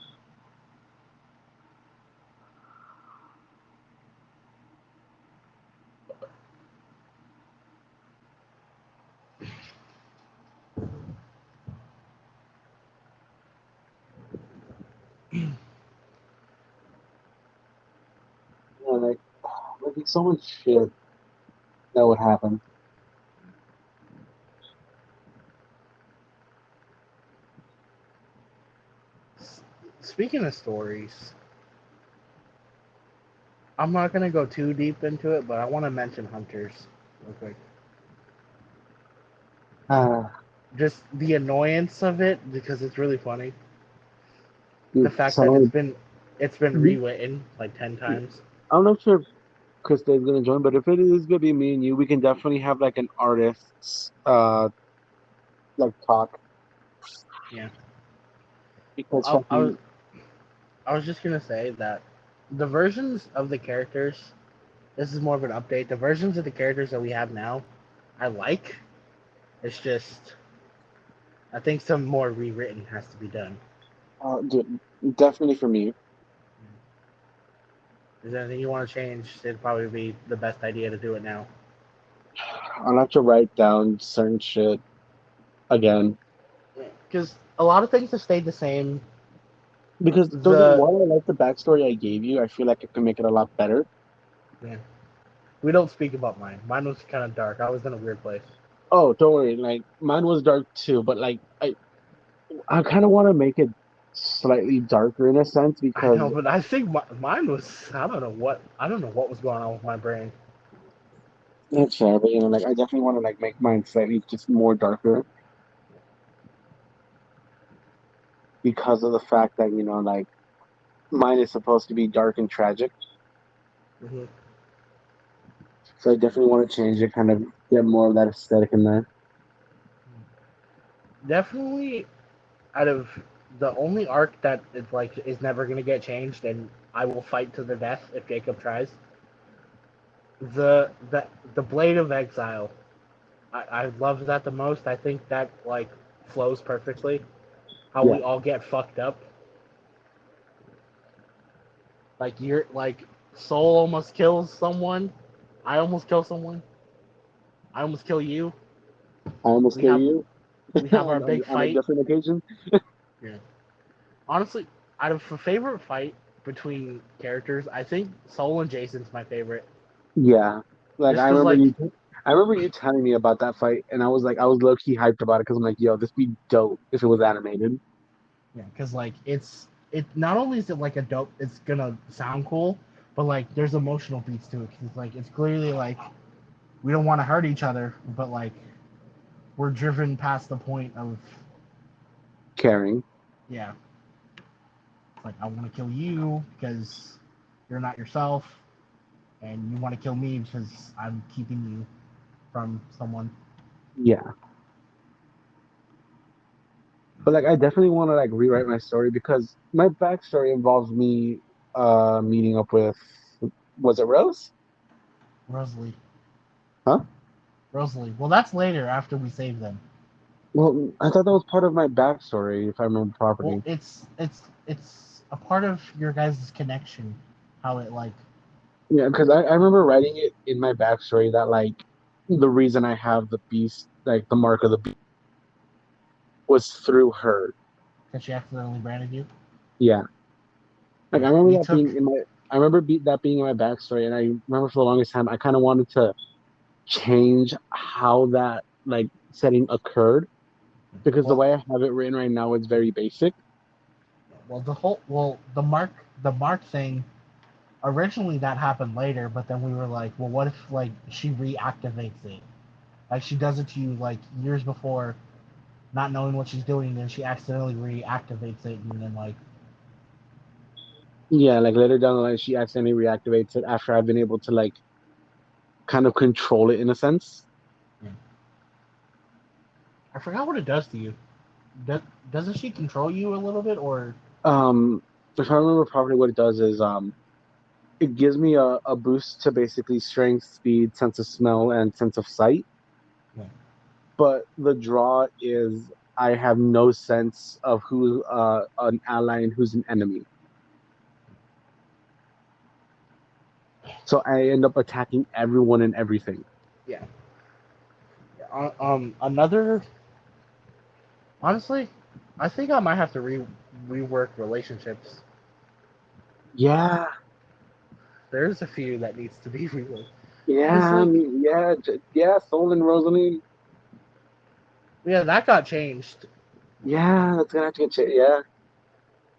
Yeah, like there'd be so much shit that would happen. Speaking of stories, I'm not gonna go too deep into it, but I want to mention Hunters real quick. Ah, Just the annoyance of it because it's really funny. The dude, fact that so it's been rewritten like 10 times. I'm not sure if Krista is gonna join, but if it is gonna be me and you, we can definitely have like an artist's like talk Yeah. because I, I was fucking I was just gonna say that the versions of the characters. This is more of an update. The versions of the characters that we have now, I like. It's just I think some more rewritten has to be done. dude, definitely for me. Is there anything you want to change? It'd probably be the best idea to do it now. I'll have to write down certain shit again. Because a lot of things have stayed the same. Because don't get me The wrong, I like the backstory I gave you. I feel like it can make it a lot better. yeah, we don't speak about mine. Mine was kind of dark. I was in a weird place. Oh, don't worry. Like mine was dark too, but like I kind of want to make it slightly darker in a sense I know, because but I think mine was. I don't know what was going on with my brain. that's fair. But like I definitely want to like make mine slightly just more darker because of the fact that like mine is supposed to be dark and tragic. Hmm. So I definitely want to change it, kind of get more of that aesthetic in there. Definitely, out of the only arc that is never gonna get changed, and I will fight to the death if Jacob tries. The the the Blade of Exile. I love that the most. I think that flows perfectly. How Yeah, we all get fucked up. Like you're like Soul almost kills someone. I almost kill someone. I almost kill you. I almost We kill have you we have our big on a fight. different occasion. Yeah. Honestly, out of a favorite fight between characters, I think Soul and Jason's my favorite. Yeah, like Just because I remember you telling me about that fight, and I was low key hyped about it because I'm like, yo, this be dope if it was animated. yeah, because it not only is it like a dope, it's gonna sound cool, but there's emotional beats to it. Cause it's clearly we don't want to hurt each other, but we're driven past the point of Caring. yeah, I want to kill you because you're not yourself, and you want to kill me because I'm keeping you from someone. Yeah, but like I definitely want to like rewrite my story because my backstory involves me meeting up with, was it Rose? Rosalie, Huh? Rosalie. Well, that's later after we save them. Well, I thought that was part of my backstory, if I remember Well, properly. it's a part of your guys' connection, how it Yeah, because I remember writing it in my backstory that like the reason I have the beast, like the mark of the beast, was through her. that she accidentally branded you. Yeah, like Yeah, I remember we that took being in my, I remember that being in my backstory, and I remember for the longest time I kind of wanted to change how that like setting occurred because the well way I have it written right now is very basic. the mark thing. Originally, that happened later, but then we were like, well, what if she reactivates it? Like she does it to you years before, not knowing what she's doing, and then she accidentally reactivates it, and then Yeah, like later down the line, she accidentally reactivates it after I've been able to like kind of control it in a sense. yeah. I forgot what it does to you. Does, doesn't she control you a little bit, or Um, if I remember properly, what it does is it gives me a boost to basically strength, speed, sense of smell, and sense of sight. yeah. But the draw is I have no sense of who an ally and who's an enemy. So I end up attacking everyone and everything. Yeah. Another. Honestly, I think I might have to rework relationships. Yeah, There's a few that needs to be reworked. Cause yeah, yeah, yeah. Soul and Rosalie. yeah, that got changed. Yeah, that's gonna have to get changed. Yeah,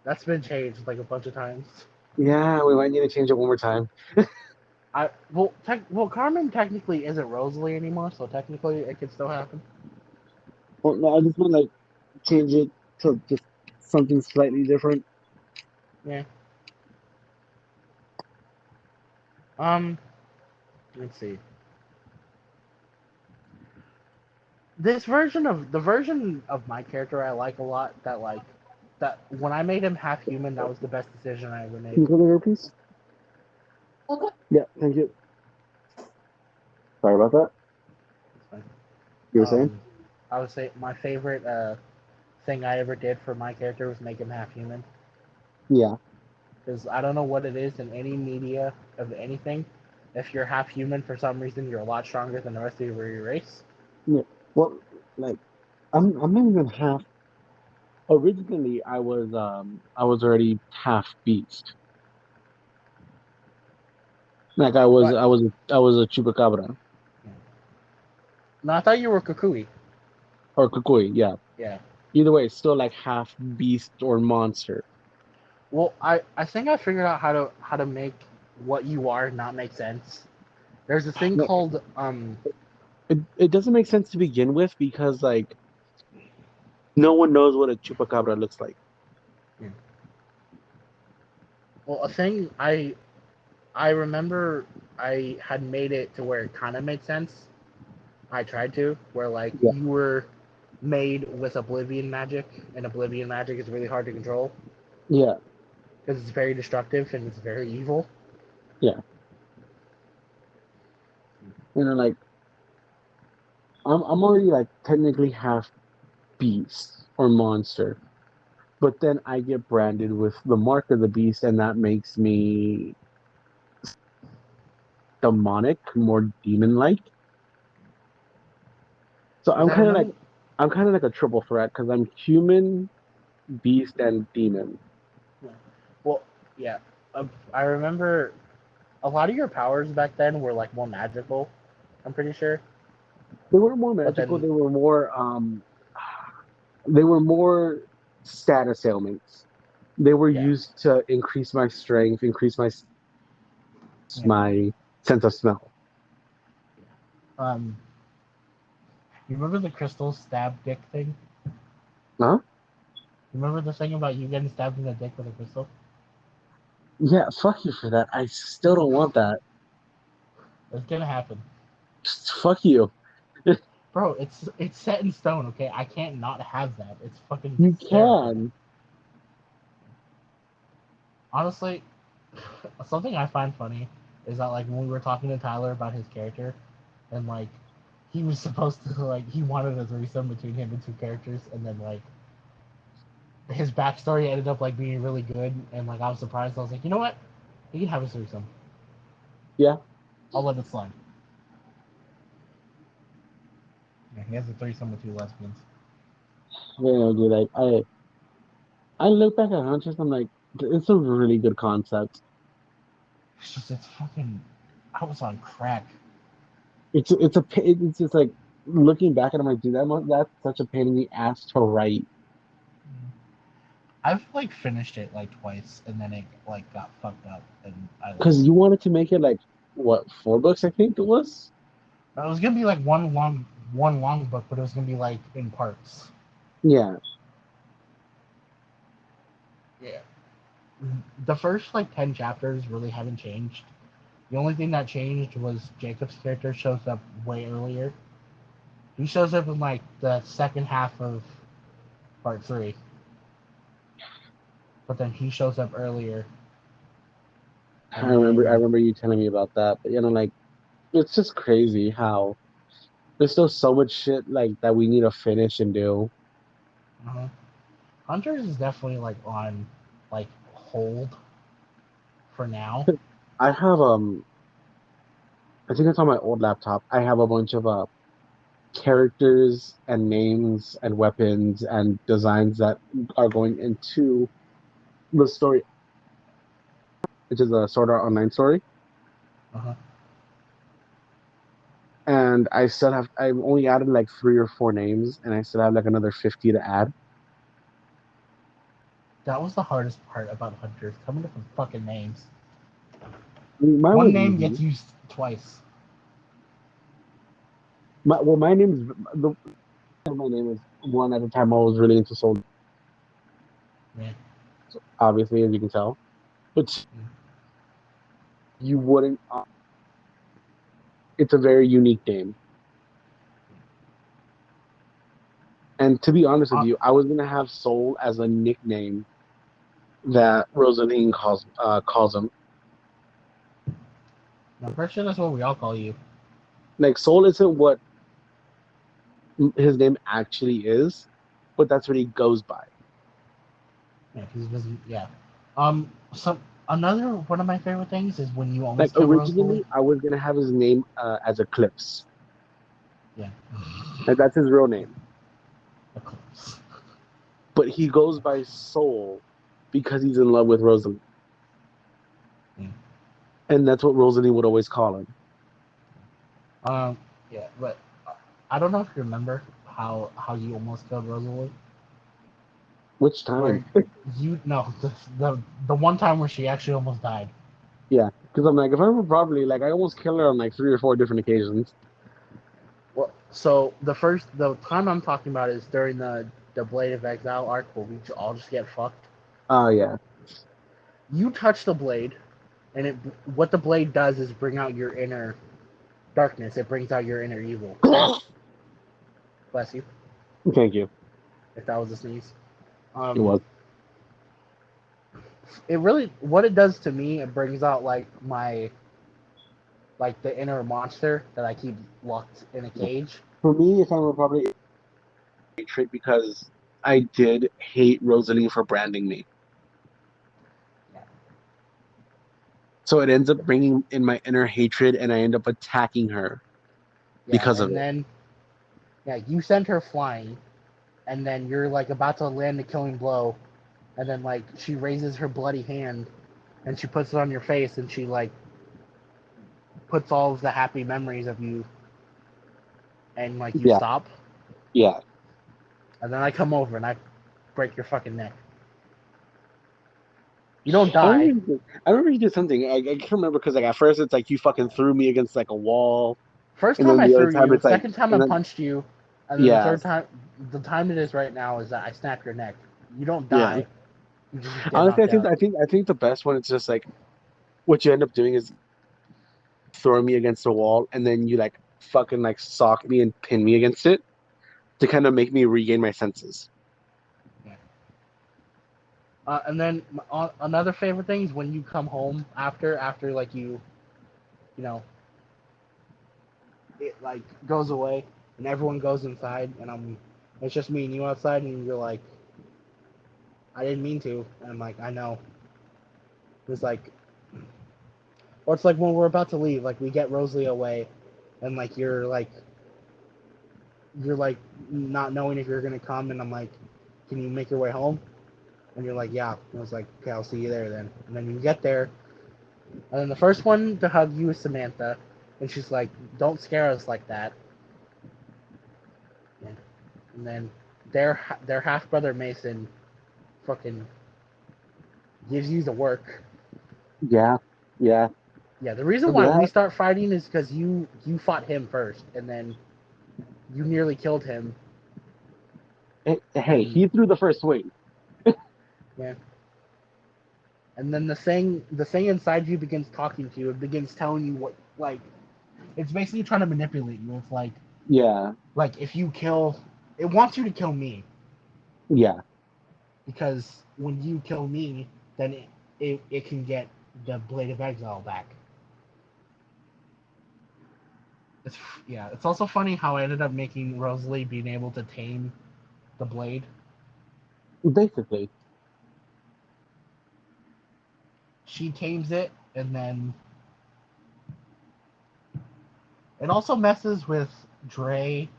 That's been changed a bunch of times. yeah. We might need to change it one more time. Carmen technically isn't Rosalie anymore, so technically it could still happen. Well, no, I just want to like change it to just something slightly different. Yeah. Um. Let's see. The version of my character I like a lot. That when I made him half human, that was the best decision I ever made. Can you come over, please? Yeah, thank you. Sorry about that. It's fine. You were saying? Um, I would say my favorite thing I ever did for my character was make him half human. Yeah. Because I don't know what it is in any media of anything. If you're half human for some reason, you're a lot stronger than the rest of your race. Yeah. Well, like I'm not even half. Originally, I was already half beast. Like But I was a chupacabra no, I thought you were Kukui. or kukui. Yeah. Yeah. Either way, it's still like half beast or monster. Well, I think I figured out how to make what you are not make sense. There's a thing No, called it doesn't make sense to begin with because like no one knows what a chupacabra looks like. well, a thing I remember I had made it to where it kind of made sense. I tried to, where like Yeah. you were made with oblivion magic, and oblivion magic is really hard to control Yeah. because it's very destructive and it's very evil. Yeah. Like I'm already like technically half beast or monster. But then I get branded with the mark of the beast, and that makes me demonic, more demon-like. So Because I remember, I'm kind of like a triple threat because I'm human, beast, and demon. well, yeah, I remember a lot of your powers back then were like more magical. I'm pretty sure, They were more but magical. then They were more status ailments. They were yeah, used to increase my strength, increase Yeah. my sense of smell. Um, you remember the crystal stab dick thing? Huh? Remember the thing about you getting stabbed in the dick with a crystal? Yeah, fuck you for that. I still don't want that. It's gonna happen, Just fuck you. bro. It's set in stone. Okay, I can't not have that. It's fucking You hysterical. can. Honestly, something I find funny is that like when we were talking to Tyler about his character, and like he was supposed to like he wanted a threesome between him and two characters, and then like his backstory ended up like being really good, and like I was surprised. I was like, you know what, he can have a threesome. Yeah. I'll let it slide. Yeah, he has a threesome with two lesbians. Yeah, dude, I look back at Huntress, I'm like, it's a really good concept. It's just it's fucking. I was on crack. It's just like looking back at him like, dude, that's such a pain in the ass to write. I've like finished it like twice, and then it like got fucked up, and I Because left. you wanted to make it like what, 4 books, I think it was? It was gonna be like one long book, but it was gonna be like in parts. Yeah. Yeah. The first like 10 chapters really haven't changed. The only thing that changed was Jacob's character shows up way earlier. He shows up in like the second half of part three, but then he shows up earlier, and I then remember you telling me about that. But like it's just crazy how there's still so much shit like that we need to finish and do. uh, Hunters is definitely like on like hold for now. I have I think it's on my old laptop. I have a bunch of characters and names and weapons and designs that are going into the story, which is a Sword Art Online story. Uh-huh. And I've only added like 3 or 4 names, and I still have like another 50 to add. That was the hardest part about Hunters, coming up with fucking names. I mean, mine One was name easy. gets used twice. My name is the my name is one at a time. I was really into Soul, Yeah. obviously, as you can tell. But you wouldn't. It's a very unique name. And to be honest with Uh, you, I was gonna have Soul as a nickname that Rosaline calls him. I'm pretty sure that's what we all call you. Like Soul isn't what his name actually is, but that's what he goes by. Yeah, because he doesn't. Yeah. Some. Another one of my favorite things is when you Like almost kill Rosalie. originally, I was gonna have his name as Eclipse. Yeah. Like that's his real name. Eclipse. But he goes by Soul because he's in love with Rosalie. Yeah. And that's what Rosalie would always call him. Yeah, but I don't know if you remember how you almost killed Rosalie. Which time? Where you no the one time where she actually almost died. Yeah, because I'm like, if I remember properly, like I almost killed her on like 3 or 4 different occasions. Well, so the time I'm talking about is during the Blade of Exile arc where we all just get fucked. Oh yeah, You touch the blade, and what the blade does is bring out your inner darkness. It brings out your inner evil. Bless you. thank you. If that was a sneeze. It was. It really what it does to me. It brings out like the inner monster that I keep locked in a cage. For me, if I remember properly, hatred because I did hate Rosalie for branding me. So it ends up bringing in my inner hatred, and I end up attacking her Yeah, because of and it. then you send her flying, and then you're like about to land the killing blow, and then like she raises her bloody hand, and she puts it on your face, and she like puts all of the happy memories of you, and like you Yeah, stop, yeah. and then I come over and I break your fucking neck. You don't I remember die. I remember he did something. I can't remember because like at first it's like you fucking threw me against like a wall, First and time then I the other threw time you, it's like, second time I and then punched you, and then yeah, the time it is right now is that I snap your neck. You don't yeah. die. You just get Honestly, knocked out. I think the best one is just like what you end up doing is throwing me against the wall, and then you like fucking like sock me and pin me against it to kind of make me regain my senses. Yeah. And then another favorite thing is when you come home after like you know it like goes away and everyone goes inside and it's just me and you outside and you're like I didn't mean to and I'm like I know it's like or it's like when we're about to leave like we get Rosalie away and like you're like not knowing if you're gonna come and I'm like can you make your way home and you're like yeah and I was like okay I'll see you there then and then you get there and then the first one to hug you is Samantha and she's like don't scare us like that and then their half brother Mason fucking gives you the work. Yeah, yeah. Yeah, the reason Remember why we that? start fighting is because you fought him first, and then you nearly killed him, Hey, and he threw the first swing. yeah, and then the thing inside you begins talking to you. It begins telling you what like it's basically trying to manipulate you. It's Yeah, like if you kill, it wants you to kill me yeah, because when you kill me, then it can get the Blade of Exile back. It's yeah. It's also funny how I ended up making Rosalie being able to tame the blade. basically. She tames it, and then it also messes with Dre.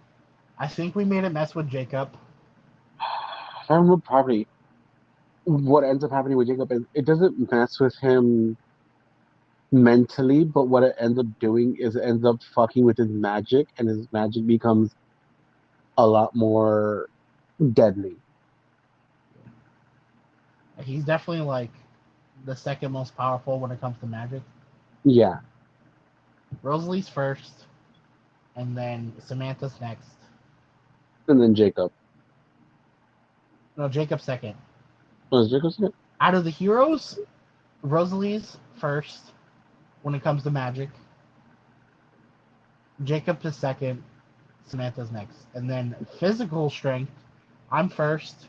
I think we made it mess with Jacob. I remember probably what ends up happening with Jacob is it doesn't mess with him mentally, but what it ends up doing is it ends up fucking with his magic, and his magic becomes a lot more deadly. He's definitely like the second most powerful when it comes to magic. Yeah, Rosalie's first, and then Samantha's next. and then Jacob. No, Jacob's second. Was Jacob second? Out of the heroes, Rosalie's first when it comes to magic. Jacob is second. Samantha's next, and then physical strength. I'm first.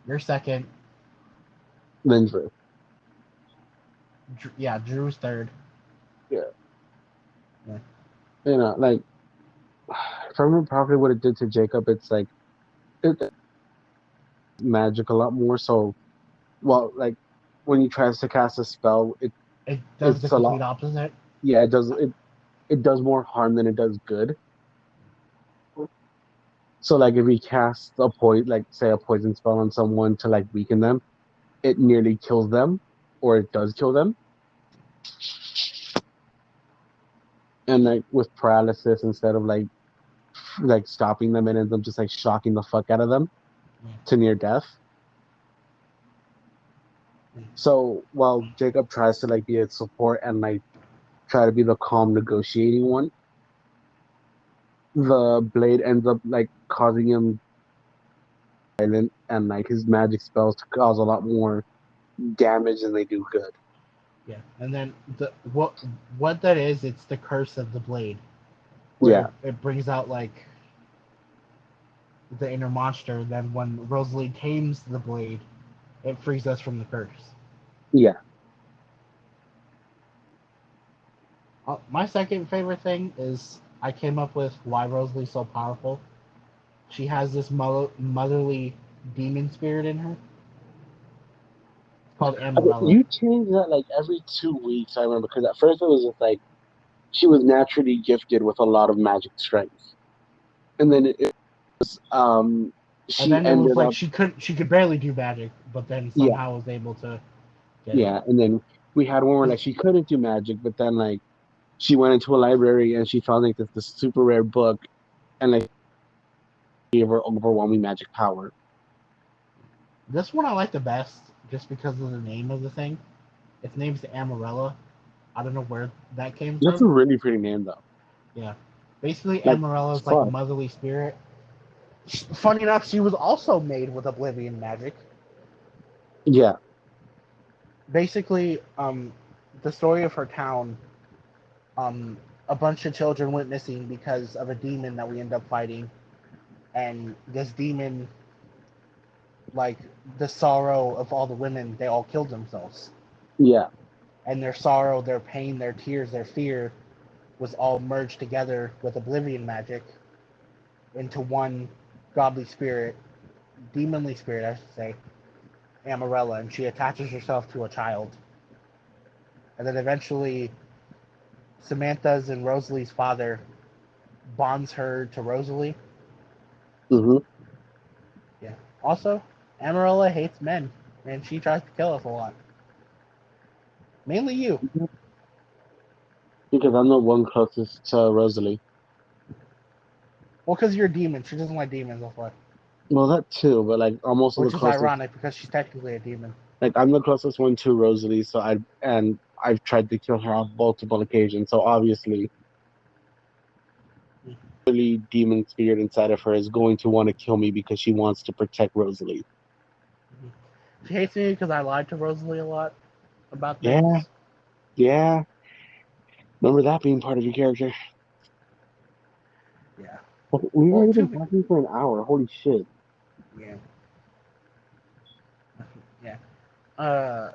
You're second. Then Drew. Yeah, Drew's third. Yeah, Yeah. like if I remember properly what it did to Jacob, it's like it magic a lot more. So, well, like when he tries to cast a spell, It does the it's a complete lot. opposite. Yeah, it does more harm than it does good. So like if he casts a poison, like say a poison spell on someone to like weaken them, it nearly kills them, or it does kill them. And like with paralysis, instead of like stopping them, it ends up just like shocking the fuck out of them Yeah. to near death. So while Jacob tries to like be a support and like try to be the calm negotiating one, the blade ends up like causing him violent and like his magic spells to cause a lot more damage than they do good. Yeah, and then what that is, it's the curse of the blade, where Yeah, it brings out like the inner monster. Then when Rosalie tames the blade, it frees us from the curse. yeah. My second favorite thing is I came up with why Rosalie's so powerful. She has this motherly demon spirit in her. It's called Okay, Amarella. you change that like every 2 weeks. I remember because at first it was just like she was naturally gifted with a lot of magic strength, and then And she then it was ended like up she could barely do magic, but then yeah, somehow was able to get it. yeah, and then we had one where like she couldn't do magic, but then like she went into a library and she found like this super rare book and like gave her overwhelming magic power. This one I like the best just because of the name of the thing. Its name's Amarella. I don't know where that came That's a from. really pretty name though. Yeah. Basically, Like Amarella is like fuck. motherly spirit. Funny enough, she was also made with Oblivion magic. Yeah. Basically, the story of her town, um, a bunch of children went missing because of a demon that we end up fighting, and this demon, like the sorrow of all the women, they all killed themselves, Yeah. and their sorrow, their pain, their tears, their fear was all merged together with Oblivion magic into one godly spirit, demonly spirit, I should say, Amarella, and she attaches herself to a child. And then eventually, Samantha's and Rosalie's father bonds her to Rosalie. Mm-hmm. Yeah. Also, Amarella hates men, and she tries to kill us a lot. Mainly you. Because I'm the one closest to Rosalie. Well, because you're a demon. She doesn't like demons, that's why. Well, that too, but like I'm also the Which is closest. ironic because she's technically a demon. Like I'm the closest one to Rosalie, so I've tried to kill her on multiple occasions. So obviously, the demon spirit inside of her is going to want to kill me because she wants to protect Rosalie. She hates me because I lied to Rosalie a lot about Yeah, things. yeah. Remember that being part of your character? Yeah. We've Well, already to been be, talking for an hour. Holy shit! yeah. Yeah. Uh,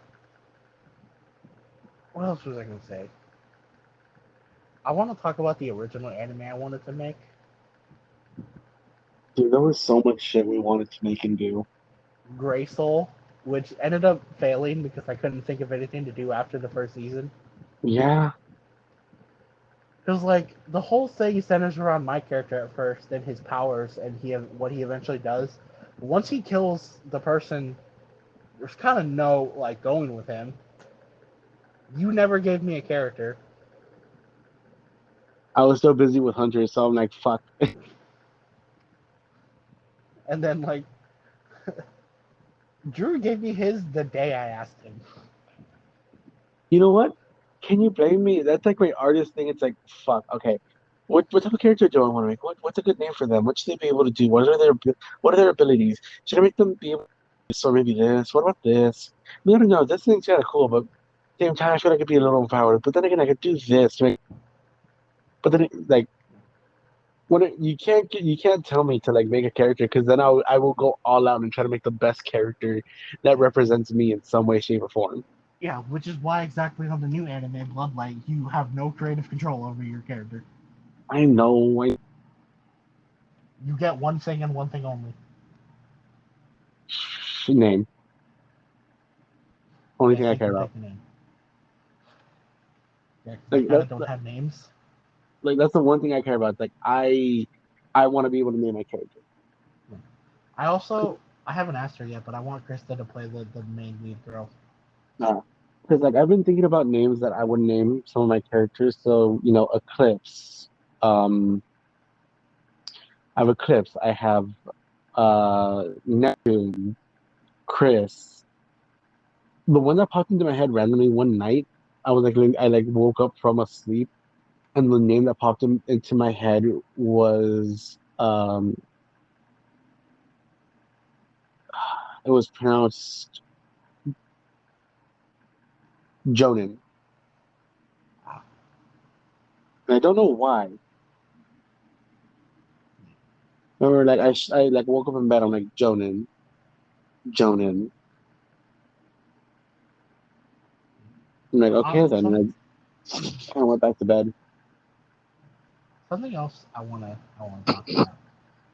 what else was I gonna say? I want to talk about the original anime I wanted to make, Dude, there was so much shit we wanted to make and do. Gray Soul, which ended up failing because I couldn't think of anything to do after the first season. Yeah, Because like the whole thing centers around my character at first and his powers and what he eventually does. Once he kills the person, there's kind of no like going with him. You never gave me a character, I was so busy with Hunter, so I'm like, fuck. and then like Drew gave me his the day I asked him. You know what? Can you blame me? That's like my artist thing. It's like, fuck. Okay, what type of character do I want to make? What's a good name for them? What should they be able to do? What are their abilities? Should I make them be able to so maybe this? What about this? I don't know. This thing's kind of cool, but at the same time, I feel like I could be a little overpowered. But then again, I could do this. But then, like, you can't tell me to like make a character because then I will go all out and try to make the best character that represents me in some way, shape, or form. Yeah, which is why exactly on the new anime Bloodlight you have no creative control over your character. I know. You get one thing and one thing only. Name. Only Yes, thing I you care can about. pick a name. Yeah, 'cause I Like kind of don't have names. that's the one thing I care about. Like I want to be able to name my character. I haven't asked her yet, but I want Krista to play the main lead girl. Because like I've been thinking about names that I would name some of my characters. So Eclipse. I have Eclipse. I have Neptune, Chris. The one that popped into my head randomly one night, I was I woke up from a sleep, and the name that popped into my head was it was pronounced Jonin. And I don't know why. Remember, like I like woke up in bed. I'm like Jonin, Jonin. I'm like okay then. And I kind of went back to bed. Something else I wanna talk about.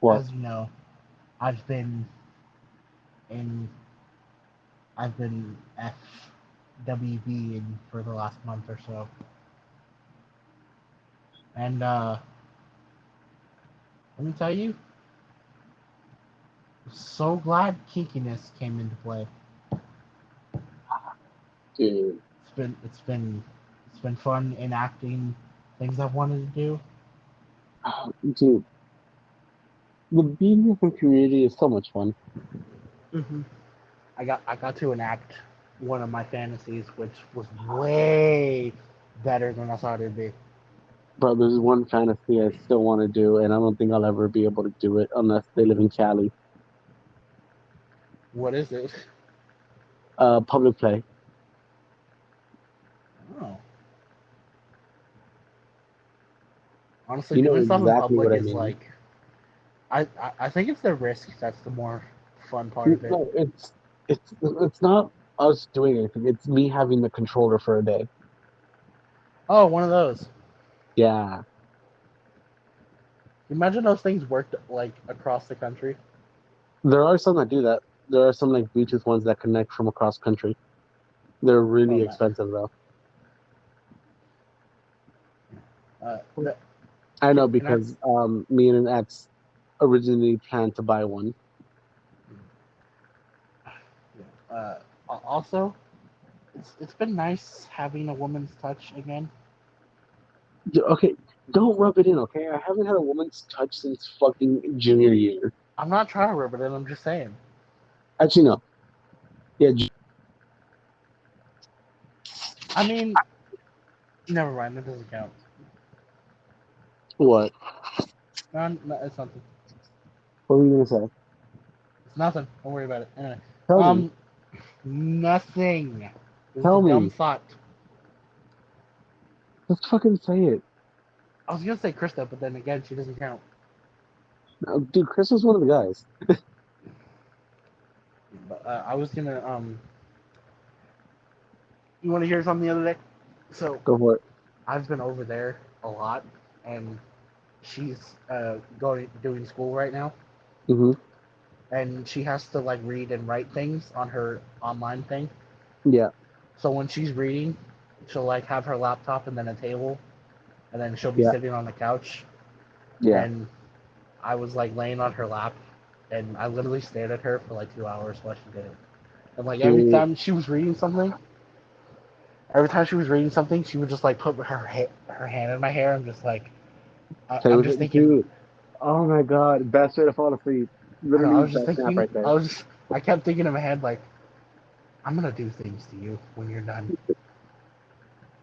What? As you know, I've been in I've been FWB in for the last month or so, and let me tell you, I'm so glad kinkiness came into play. Dude, It's been fun enacting things I've wanted to do. dude, the BDSM community is so much fun. Mm-hmm. I got to enact one of my fantasies, which was way better than I thought it'd be. Bro, there's one fantasy I still want to do, and I don't think I'll ever be able to do it unless they live in Cali. What is it? Public play. Oh, honestly, You know doing stuff in exactly what public I is mean. like I think it's the risk that's the more fun part of it. No, it's not us doing anything. It's me having the controller for a day. Oh, one of those. Yeah. Imagine those things worked like across the country. There are some that do that. There are some like Bluetooth ones that connect from across country. They're Oh, really man. expensive though. The, I know and I, because me and an ex originally planned to buy one. also, it's been nice having a woman's touch again. Okay, don't rub it in, okay? I haven't had a woman's touch since fucking junior year. I'm not trying to rub it in. I'm just saying. Actually, no. Yeah, I mean, never mind. That doesn't count. what? No, it's nothing. What were you gonna say? It's nothing. Don't worry about it. Anyway, Tell me. um, nothing. It was a Tell dumb me. thought. Let's fucking say it. I was gonna say Krista, but then again, she doesn't count. Dude, Chris was one of the guys. But I was gonna You want to hear something the other day? So Go for it. I've been over there a lot, and she's going doing school right now, Mm-hmm. and she has to like read and write things on her online thing. Yeah. So when she's reading, she'll like have her laptop and then a table, and then she'll be Yeah. sitting on the couch. Yeah. And I was like laying on her lap, and I literally stared at her for like 2 hours while she did it. And like Dude, every time she was reading something, she would just like put her hand in my hair. I'm just like, tell you I'm just what, thinking. dude. Oh my god, best way to fall asleep. I don't know. I Literally was just best nap thinking. right there. I kept thinking in my head like, I'm gonna do things to you when you're done.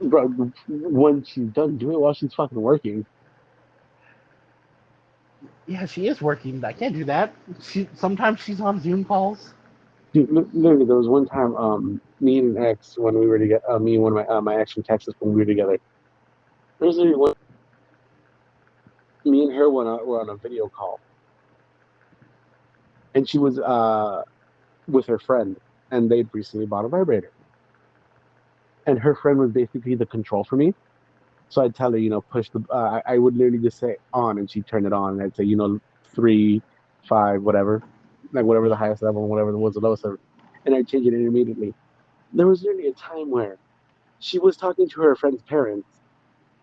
Bro, when she's done, do it while she's fucking working. Yeah, she is working. I can't do that. Sometimes she's on Zoom calls. Dude, literally, there was one time, me and an ex when we were together. Me and one of my ex from Texas when we were together. There was literally one. Me and her were on a video call, and she was with her friend, and they'd recently bought a vibrator, and her friend was basically the control for me. So I'd tell her, push the. I would literally just say on, and she'd turn it on, and I'd say, 3, 5, whatever, like whatever the Yeah. highest level, and whatever was the lowest level, and I'd change it immediately. there was literally a time where she was talking to her friend's parents,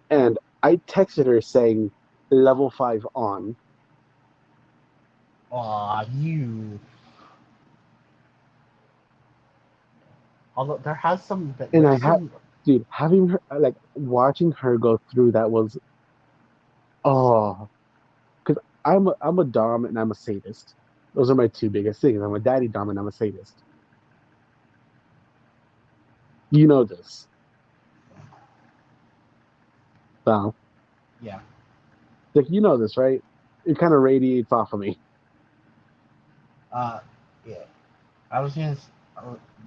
and I texted her saying level 5 on. Aw, you. Although there has some, And there's I had, some. dude, having her, like, watching her go through that was, oh, because I'm a dom and I'm a sadist. Those are my two biggest things. I'm a daddy dom and I'm a sadist. You know this. So, Yeah. like, you know this, right? It kind of radiates off of me. Uh, yeah. I was gonna.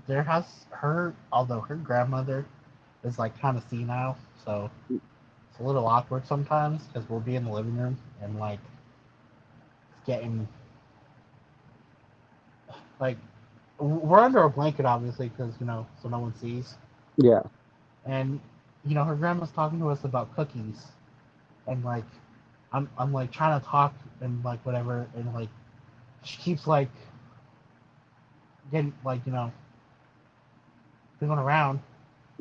There has her, although her grandmother is like kind of senile, so it's a little awkward sometimes because we'll be in the living room and like getting like we're under a blanket obviously because so no one sees, Yeah, and her grandma's talking to us about cookies, and like I'm like trying to talk and like whatever, and like she keeps like getting like going around,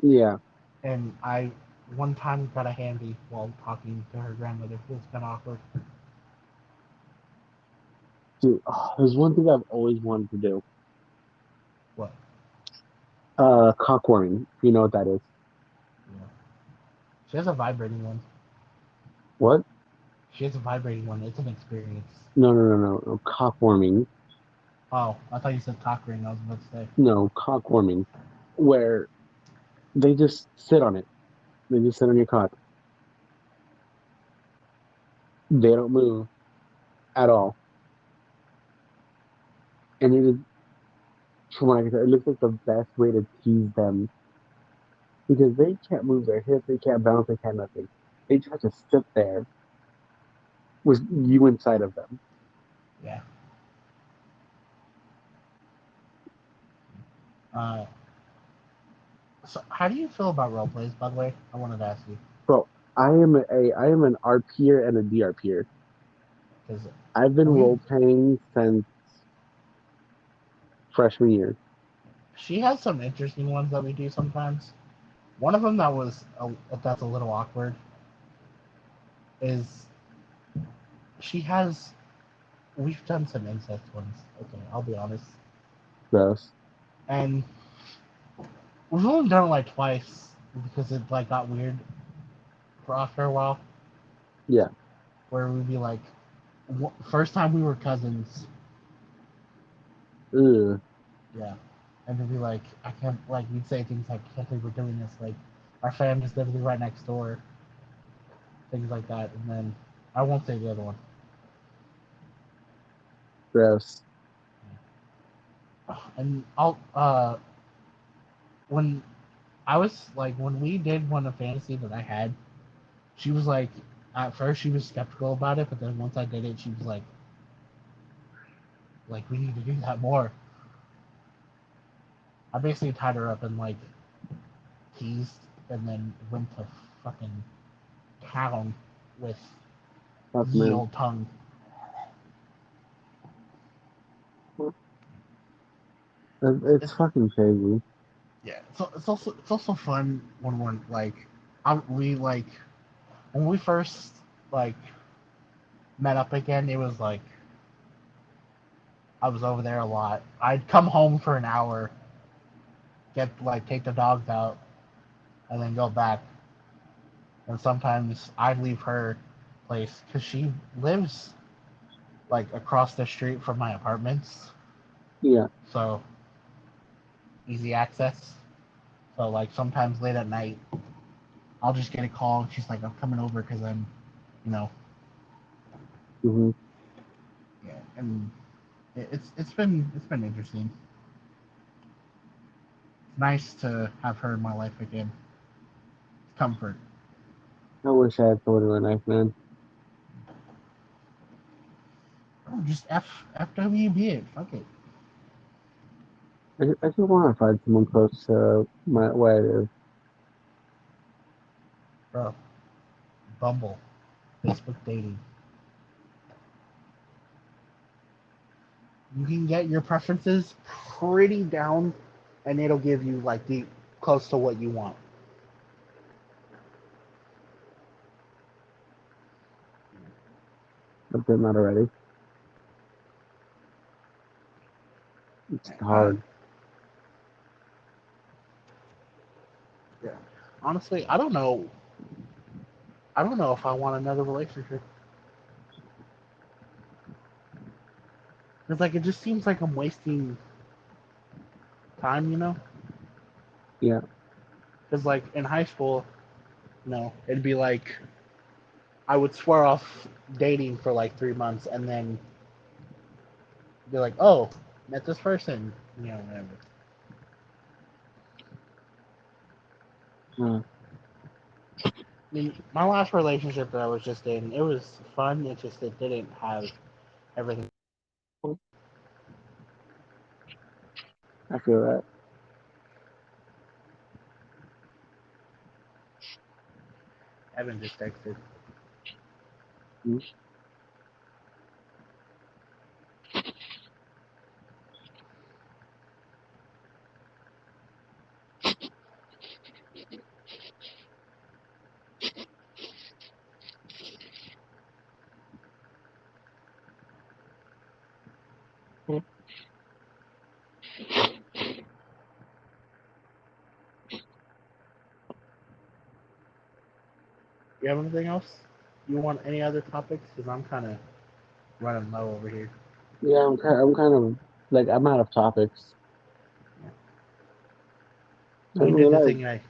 yeah. and I one time got a handy while talking to her grandmother. It was kind of awkward. Dude, there's one thing I've always wanted to do. What? Cockworming. You know what that is? Yeah. She has a vibrating one. What? She has a vibrating one. It's an experience. No, no, no, no, no. Cockworming. Oh, I thought you said cock ring. I was about to say. No, cockworming. Where they just sit on it. They just sit on your cock. They don't move at all. And it is, from what I can tell, it looks like the best way to tease them because they can't move their hips, they can't bounce, they can't nothing. They just have to sit there with you inside of them. Yeah. Uh, so how do you feel about role plays, by the way? I wanted to ask you Bro, I am an RPer and a DRPer. because I've been we role playing since freshman year. she has some interesting ones that we do sometimes. One of them that's a little awkward is she has we've done some incest ones. Okay, I'll be honest, Gross. and we've only done it like twice because it like got weird for after a while. Yeah. Where we'd be like, first time we were cousins, Ugh. yeah, and we'd be like, I can't like we'd say things like, I can't believe we're doing this. Like our family's literally right next door, things like that. And then I won't say the other one. Gross. And I'll when I was like when we did one of fantasy that I had, she was like at first she was skeptical about it, but then once I did it, she was like we need to do that more. I basically tied her up and like teased and then went to fucking town with Fuck, ye man. old tongue. It's It's fucking crazy. yeah. So it's also fun when we're like we like when we first like met up again. It was like I was over there a lot. I'd come home for an hour, get like take the dogs out, and then go back. And sometimes I'd leave her place because she lives like across the street from my apartments, Yeah. so easy access. So like sometimes late at night, I'll just get a call and she's like, "I'm coming over because I'm, you know, Hmm. yeah." And it's been interesting. It's nice to have her in my life again. It's comfort. I wish I had someone in my life, man. Oh, just FWB it. Fuck it, I just want to find someone close to my where I live. bro. Bumble, Facebook dating. You can get your preferences pretty down and it'll give you like the close to what you want. But they're not already. It's hard. Yeah. Honestly, I don't know. I don't know if I want another relationship. It's like it just seems like I'm wasting time, you know? Yeah. Because like in high school, it'd be like I would swear off dating for like 3 months and then be like, oh, met this person, whatever. I mean, my last relationship that I was just in, it was fun. It didn't have everything. I feel that. Evan just texted. Mm. You have anything else? You want any other topics? Because I'm kind of running low over here. Yeah, I'm kind of like I'm out of topics. We I'm did gonna the lie. thing like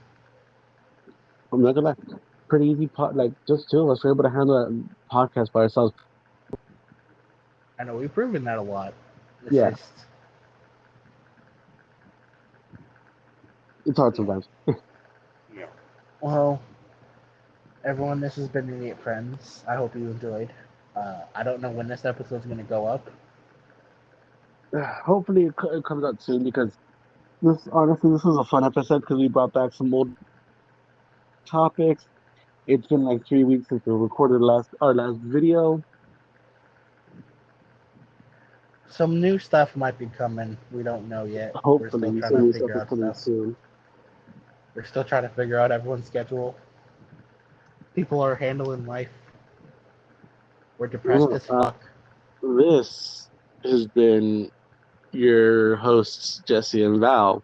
I'm not gonna lie. Pretty easy like just two of us were able to handle that podcast by ourselves. I know we've proven that a lot. It's Yeah, just it's hard yeah. sometimes. Yeah. Well, everyone, this has been Idiot Friends. I hope you enjoyed. I don't know when this episode's going to go up. Hopefully it comes out soon because this was a fun episode because we brought back some old topics. It's been like 3 weeks since we recorded our last video. Some new stuff might be coming. We don't know yet. We're still Hopefully trying some to new stuff figure is out coming stuff. soon. We're still trying to figure out everyone's schedule. People are handling life. We're depressed Well, as fuck. this has been your hosts, Jesse and Val.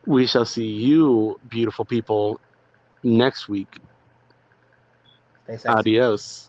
We shall see you, beautiful people, next week. Stay sexy. Adios.